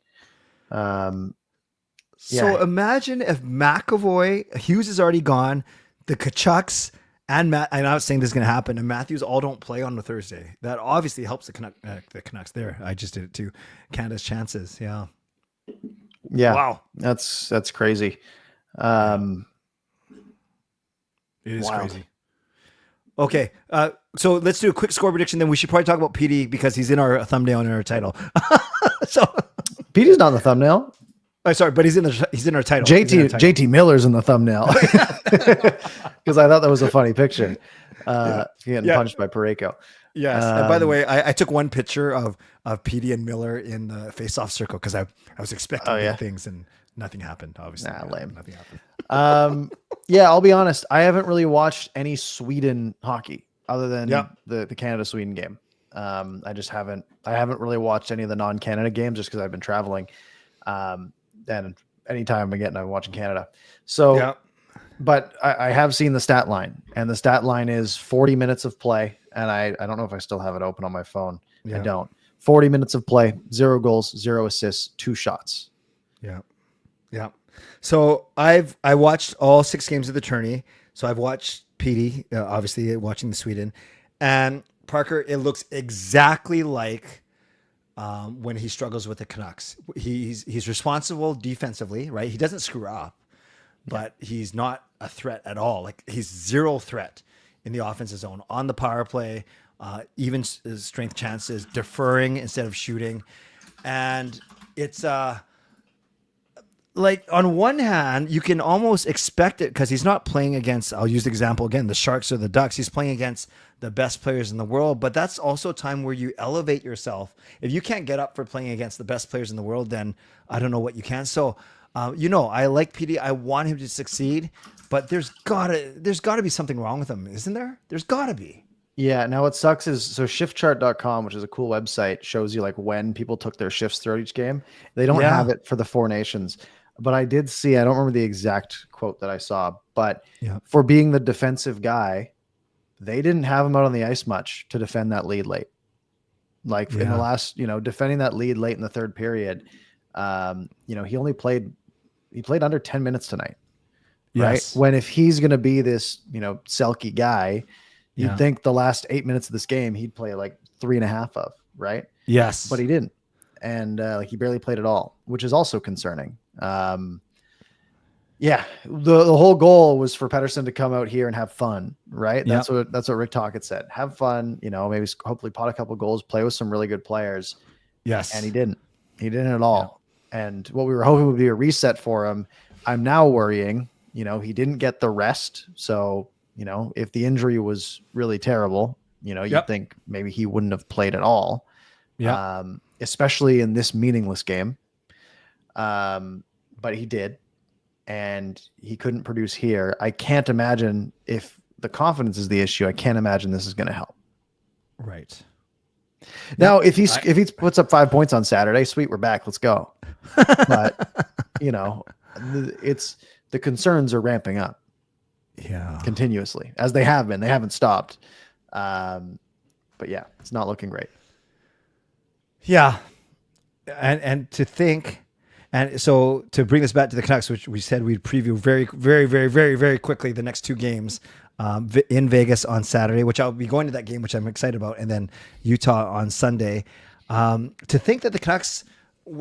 So imagine if McAvoy, Hughes is already gone, the Canucks and Matt, I'm not saying this is going to happen, and Matthews all don't play on the Thursday. That obviously helps the Canucks there. I just did it too. Canada's chances. Yeah. Yeah. Wow. That's crazy. It is wild. crazy. Okay. So let's do a quick score prediction. Then we should probably talk about PD because he's in our thumbnail and in our title. So PD's not in the thumbnail. Oh, sorry, but he's in our title. JT Miller's in the thumbnail because I thought that was a funny picture. Getting punched by Parayko. Yes. And by the way, I took one picture of PD and Miller in the face-off circle because I was expecting big things and nothing happened. Obviously, lame. Nothing happened. Yeah, I'll be honest. I haven't really watched any Sweden hockey other than the Canada Sweden game. I just haven't. I haven't really watched any of the non-Canada games just because I've been traveling. And anytime I'm watching Canada. So, but I have seen the stat line, and the stat line is 40 minutes of play. And I don't know if I still have it open on my phone. I don't. 40 minutes of play, 0 goals, 0 assists, 2 shots. Yeah. Yeah. So I watched all 6 games of the tourney. So I've watched PD, obviously watching the Sweden, and Parker. It looks exactly like when he struggles with the Canucks. He's responsible defensively, right? He doesn't screw up, but he's not a threat at all. Like he's 0 threat in the offensive zone on the power play, even strength chances, deferring instead of shooting. And it's like on one hand, you can almost expect it because he's not playing against, I'll use the example again, the Sharks or the Ducks. He's playing against the best players in the world, but that's also a time where you elevate yourself. If you can't get up for playing against the best players in the world, then I don't know what you can. So, I like PD. I want him to succeed, but there's gotta be something wrong with him, isn't there? There's gotta be. Yeah. Now what sucks is shiftchart.com, which is a cool website, shows you like when people took their shifts throughout each game. They don't have it for the 4 nations, but I did see, I don't remember the exact quote that I saw, but for being the defensive guy, they didn't have him out on the ice much to defend that lead late. Like in the last, defending that lead late in the third period, he only played under 10 minutes tonight. Yes. Right. When if he's going to be this, Selke guy, you'd think the last 8 minutes of this game, he'd play like 3.5 of, right? Yes. But he didn't. And he barely played at all, which is also concerning. The whole goal was for Pettersson to come out here and have fun, right? That's what Rick Tocchet said. Have fun, maybe hopefully pot a couple goals, play with some really good players. Yes. And he didn't at all. Yeah. And what we were hoping would be a reset for him. I'm now worrying, he didn't get the rest. So, if the injury was really terrible, you'd think maybe he wouldn't have played at all. Yeah. Especially in this meaningless game. But he did. And he couldn't produce here. I can't imagine, if the confidence is the issue, I can't imagine this is going to help. Right. Now, if he puts up 5 points on Saturday, sweet, we're back. Let's go. But, it's the concerns are ramping up. Yeah. Continuously, as they have been. They haven't stopped. But yeah, it's not looking great. Yeah. And to think. And so to bring this back to the Canucks, which we said we'd preview very, very, very, very, very quickly, the next 2 games in Vegas on Saturday, which I'll be going to that game, which I'm excited about, and then Utah on Sunday. To think that the Canucks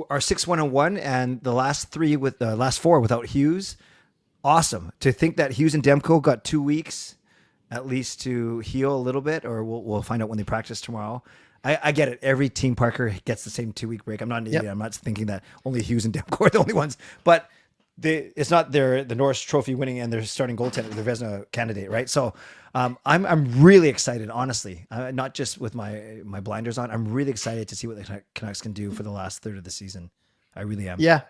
are 6-1-1 and the last 4 without Hughes, awesome. To think that Hughes and Demko got 2 weeks at least to heal a little bit, or we'll find out when they practice tomorrow. I get it. Every team, Parker, gets the same 2-week break. I'm not an idiot. I'm not thinking that only Hughes and Demko are the only ones. But it's not the Norris Trophy winning and they're starting goaltender, the Vezina candidate, right? So I'm really excited, honestly. Not just with my blinders on. I'm really excited to see what the Canucks can do for the last third of the season. I really am. Yeah.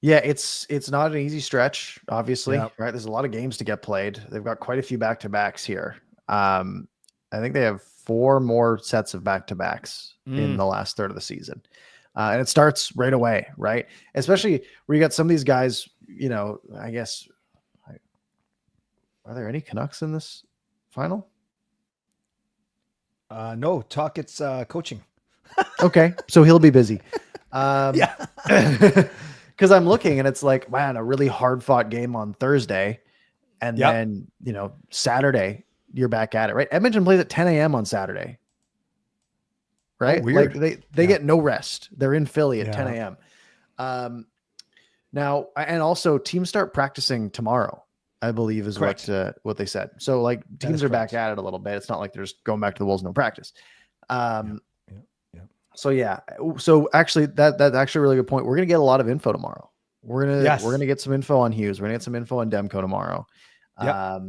Yeah, it's not an easy stretch, obviously, right? There's a lot of games to get played. They've got quite a few back-to-backs here. I think they have 4 more sets of back-to-backs in the last third of the season. And it starts right away, right? Especially where you got some of these guys, I guess, are there any Canucks in this final? No, Tocchett's coaching. Okay, so he'll be busy. Because I'm looking and it's like, man, a really hard-fought game on Thursday. And then, Saturday, you're back at it, right? Edmonton plays at 10 a.m. on Saturday, right? Oh, weird. Like they get no rest. They're in Philly at 10 Yeah. a.m. Now, and also teams start practicing tomorrow, I believe is Correct. what they said. So like teams is are back correct. at it a little bit. It's not like they're just going back to the Wolves, no practice. Yeah. So yeah. So actually that's actually a really good point. We're going to get a lot of info tomorrow. We're going to get some info on Hughes. We're going to get some info on Demko tomorrow. Yep.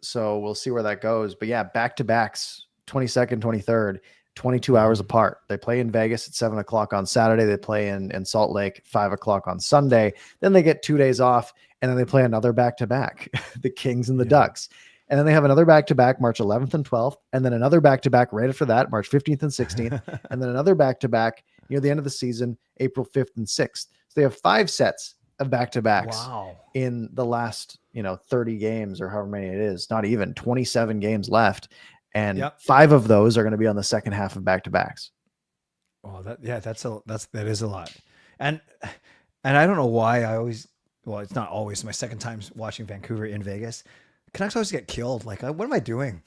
So we'll see where that goes. But yeah, back-to-backs, 22nd, 23rd, 22 hours apart. They play in Vegas at 7 o'clock on Saturday. They play in Salt Lake 5 o'clock on Sunday. Then they get 2 days off, and then they play another back-to-back, the Kings and the Ducks. And then they have another back-to-back March 11th and 12th, and then another back-to-back right after that, March 15th and 16th, and then another back-to-back near the end of the season, April 5th and 6th. So they have 5 sets of back-to-backs in the last, 30 games or however many it is, not even 27 games left. And 5 of those are going to be on the second half of back-to-backs. Oh, that is a lot. And I don't know why it's not always my second time watching Vancouver in Vegas. Canucks always get killed. Like, what am I doing?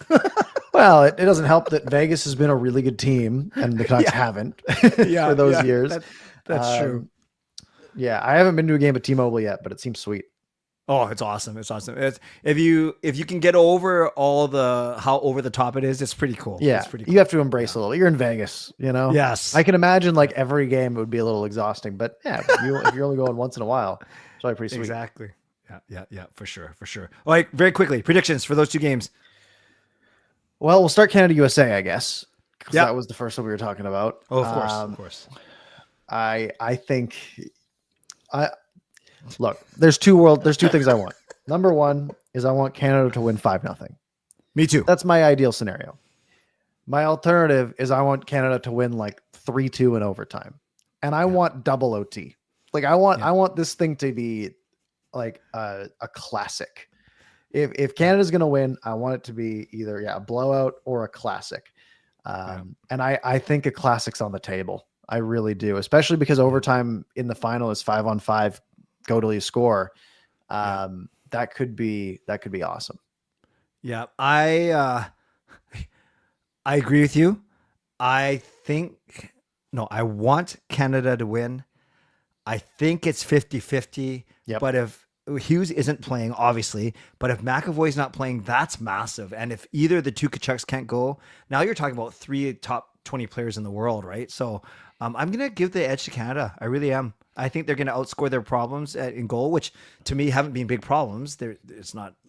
Well, it doesn't help that Vegas has been a really good team and the Canucks haven't for those years. That's true. Yeah, I haven't been to a game at T-Mobile yet, but it seems sweet. Oh, it's awesome. It's awesome. If you can get over all how over the top it is, it's pretty cool. Yeah, it's pretty cool. You have to embrace a little. You're in Vegas, Yes. I can imagine like every game it would be a little exhausting, but yeah, if you're only going once in a while, it's probably pretty sweet. Exactly. Yeah, for sure. All right, very quickly, predictions for those 2 games. Well, we'll start Canada USA, I guess. Yeah, that was the first one we were talking about. Oh, of course. I think look, there's two things I want. Number one is I want Canada to win 5-0. Me too. That's my ideal scenario. My alternative is I want Canada to win like 3-2 in overtime. And I want double OT. Like I want this thing to be like a classic. If Canada's going to win, I want it to be either a blowout or a classic. And I think a classic's on the table. I really do, especially because overtime in the final is 5-on-5, go till you score. That could be awesome. Yeah, I agree with you. I want Canada to win. I think it's 50-50. Yep. But if Hughes isn't playing, obviously, but if McAvoy's not playing, that's massive. And if either of the 2 Kachucks can't go, now you're talking about 3 top 20 players in the world, right? So I'm going to give the edge to Canada. I really am. I think they're going to outscore their problems in goal, which to me haven't been big problems.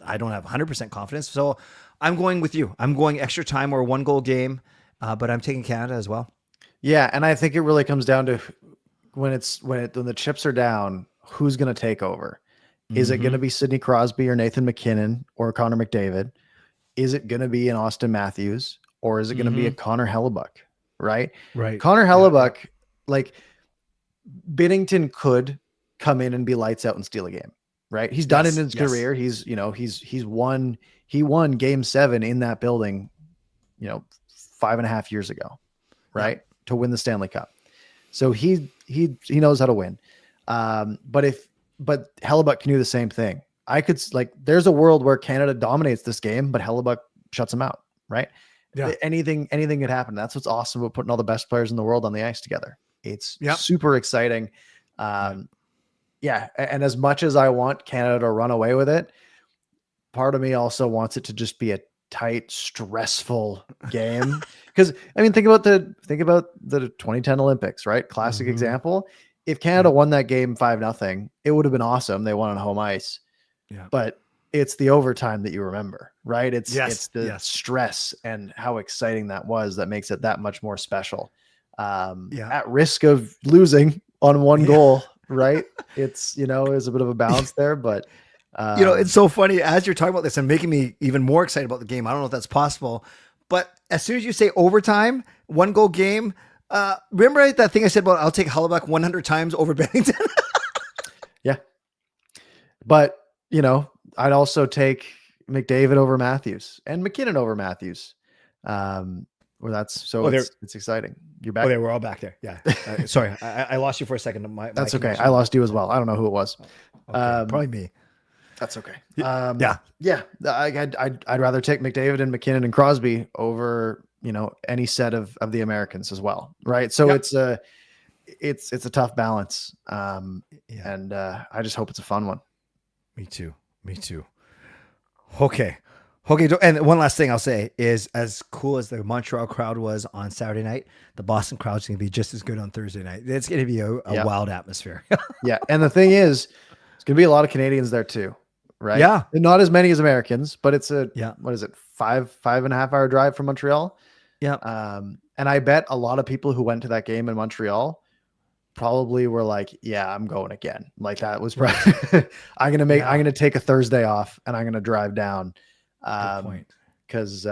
I don't have 100% confidence. So I'm going with you. I'm going extra time or 1-goal game, but I'm taking Canada as well. Yeah. And I think it really comes down to when the chips are down, who's going to take over? Is it going to be Sidney Crosby or Nathan McKinnon or Connor McDavid? Is it going to be an Austin Matthews or is it going to be a Connor Hellebuck? Right. Connor Hellebuck, like Binnington could come in and be lights out and steal a game. Right. He's done it in his career. He won game 7 in that building, 5.5 years ago. Right. To win the Stanley Cup. So he knows how to win. But Hellebuck can do the same thing. There's a world where Canada dominates this game, but Hellebuck shuts him out, right? Yeah. Anything could happen. That's what's awesome about putting all the best players in the world on the ice together. It's super exciting. And as much as I want Canada to run away with it, part of me also wants it to just be a tight, stressful game. Because think about the 2010 Olympics, right? Classic example. If Canada won that game 5-0, it would have been awesome. They won on home ice. Yeah. But it's the overtime that you remember, right? It's the stress and how exciting that was that makes it that much more special. At risk of losing on 1 goal, right? It's, there's a bit of a balance there, but it's so funny as you're talking about this and making me even more excited about the game. I don't know if that's possible, but as soon as you say overtime, 1-goal game, remember that thing I said about I'll take Hellebuck 100 times over Bennington? Yeah. But, I'd also take McDavid over Matthews and McKinnon over Matthews. It's exciting. You're back. Okay, we're all back there. Yeah. Sorry, I lost you for a second. That's okay. I lost you as well. I don't know who it was. Okay, probably me. That's okay. Yeah. Yeah. I'd rather take McDavid and McKinnon and Crosby over, any set of the Americans as well. Right. So Yep. it's a tough balance. Yeah. And I just hope it's a fun one. Me too. Okay. And one last thing I'll say is, as cool as the Montreal crowd was on Saturday night, the Boston crowd's going to be just as good on Thursday night. It's going to be a wild atmosphere. Yeah. And the thing is, it's going to be a lot of Canadians there too. Right. Yeah. And not as many as Americans, but it's what is it? 5.5 hour drive from Montreal. Yeah. And I bet a lot of people who went to that game in Montreal probably were like, yeah, I'm going again. Like that was probably, I'm going to take a Thursday off and I'm going to drive down. Good point. Cause,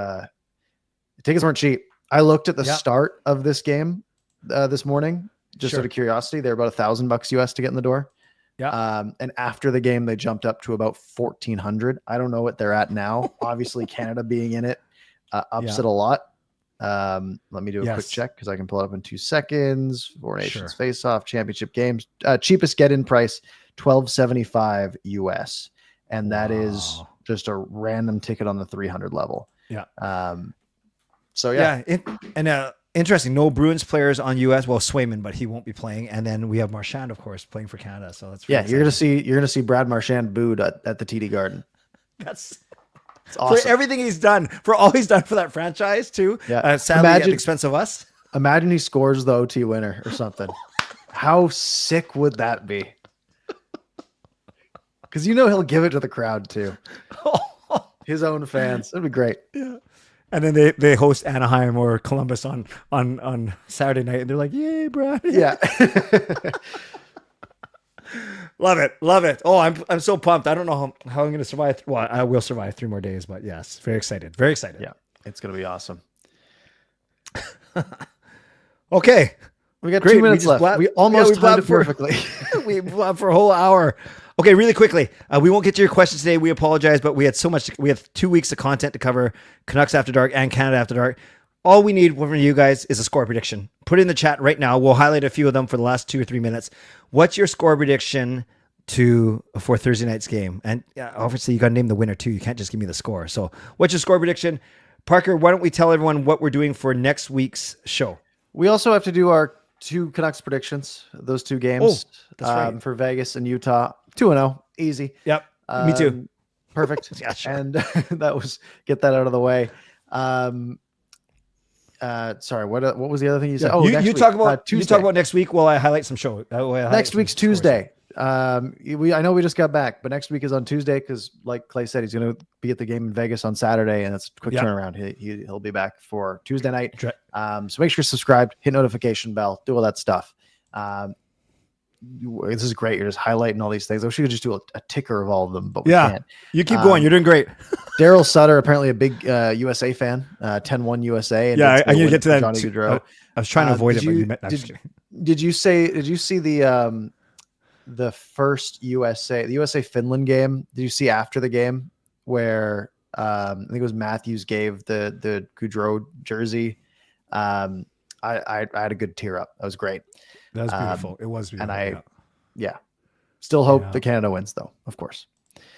tickets weren't cheap. I looked at the start of this game, this morning, just out of curiosity. They're about $1,000 US to get in the door. Yeah. And after the game, they jumped up to about 1,400. I don't know what they're at now. Obviously Canada being in it, ups it a lot. Let me do a quick check because I can pull it up in 2 seconds. Four Nations face-off championship games. Cheapest get-in price, $1,275 US, and that is just a random ticket on the 300 level. Yeah. Interesting. No Bruins players on US. Well, Swayman, but he won't be playing. And then we have Marchand, of course, playing for Canada. So that's you're gonna see Brad Marchand booed at the TD Garden. That's awesome. For everything he's done, for all he's done for that franchise too. Yeah. Sadly, at the expense of us. Imagine he scores the OT winner or something. How sick would that be? Because he'll give it to the crowd too. His own fans. That'd be great. Yeah. And then they host Anaheim or Columbus on Saturday night, and they're like, "Yay, Brad!" Yeah. Love it. Oh, I'm so pumped. I don't know how I'm going to survive. Well, I will survive 3 more days, but yes, very excited. Yeah, it's going to be awesome. Okay. We got 2 minutes left. We almost timed it perfectly. We blabbed for a whole hour. Okay, really quickly. We won't get to your questions today. We apologize, but we had so much. We have 2 weeks of content to cover, Canucks After Dark and Canada After Dark. All we need from you guys is a score prediction. Put it in the chat right now. We'll highlight a few of them for the last 2 or 3 minutes. What's your score prediction for Thursday night's game? And obviously, you got to name the winner too. You can't just give me the score. So, what's your score prediction? Parker, why don't we tell everyone what we're doing for next week's show? We also have to do our 2 Canucks predictions, those 2 games. That's right. For Vegas and Utah. 2-0, easy. Yep, me too. Perfect. Yeah, sure. And get that out of the way. Sorry, what was the other thing you said? Yeah. You talk about Tuesday. You talk about next week while I highlight some show. Next week's Tuesday. I know we just got back, but next week is on Tuesday because, like Clay said, he's going to be at the game in Vegas on Saturday, and it's a quick turnaround. He'll be back for Tuesday night. So make sure you're subscribed, hit notification bell, do all that stuff. This is great. You're just highlighting all these things. I wish we could just do a ticker of all of them, but we can't. You keep going. You're doing great. Daryl Sutter, apparently a big USA fan, 10-1 USA. And I'm going to get to that. Johnny Gaudreau. I was trying to avoid it, but you meant. Did you see the first the USA Finland game? Did you see after the game where I think it was Matthews gave the Gaudreau jersey? I had a good tear up. That was great. That was beautiful. It was beautiful. And still hope the Canada wins, though, of course.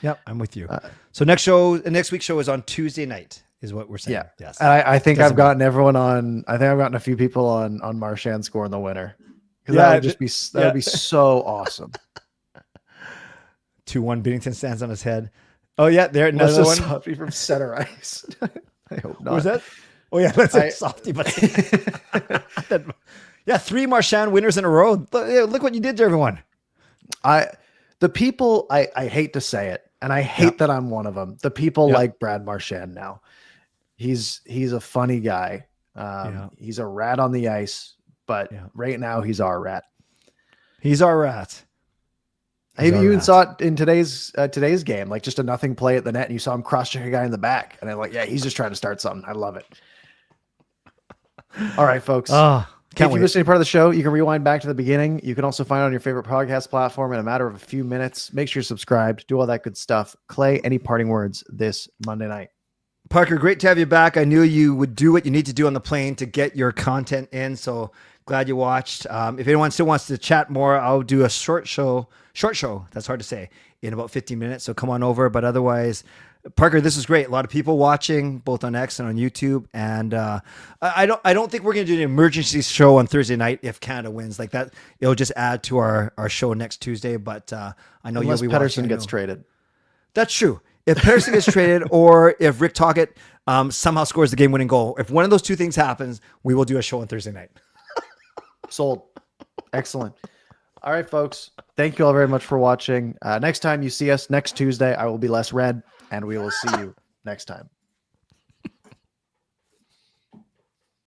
Yep, I'm with you. So next week's show is on Tuesday night, is what we're saying. Yeah. Yes. And I think I've gotten everyone on. I think I've gotten a few people on Marchand scoring the winner. Because that would be so awesome. 2-1 Binnington stands on his head. Oh yeah, there another that's one. Softy from center ice. I hope not. What was that? Oh yeah, that's a softy. But 3 Marchand winners in a row. Look what you did to everyone. The people, I hate to say it, and I hate that I'm one of them. The people like Brad Marchand now. He's a funny guy. He's a rat on the ice, but right now he's our rat. He's our rat. You even saw it in today's game, like just a nothing play at the net, and you saw him cross-check a guy in the back, and I'm like, he's just trying to start something. I love it. All right, folks. If you missed any part of the show, you can rewind back to the beginning. You can also find it on your favorite podcast platform in a matter of a few minutes. Make sure you're subscribed. Do all that good stuff. Clay, any parting words this Monday night? Parker, great to have you back. I knew you would do what you need to do on the plane to get your content in. So glad you watched. If anyone still wants to chat more, I'll do a short show. That's hard to say, in about 15 minutes. So come on over. But otherwise, Parker, this is great. A lot of people watching both on X and on YouTube. And I don't think we're going to do an emergency show on Thursday night if Canada wins like that. It'll just add to our show next Tuesday. But I know Unless you'll be Pettersson watching. gets traded. That's true. If Pettersson gets traded or if Rick Tocchet somehow scores the game-winning goal, if one of those two things happens, we will do a show on Thursday night. Sold. Excellent. All right, folks. Thank you all very much for watching. Next time you see us next Tuesday, I will be less red, and we will see you next time.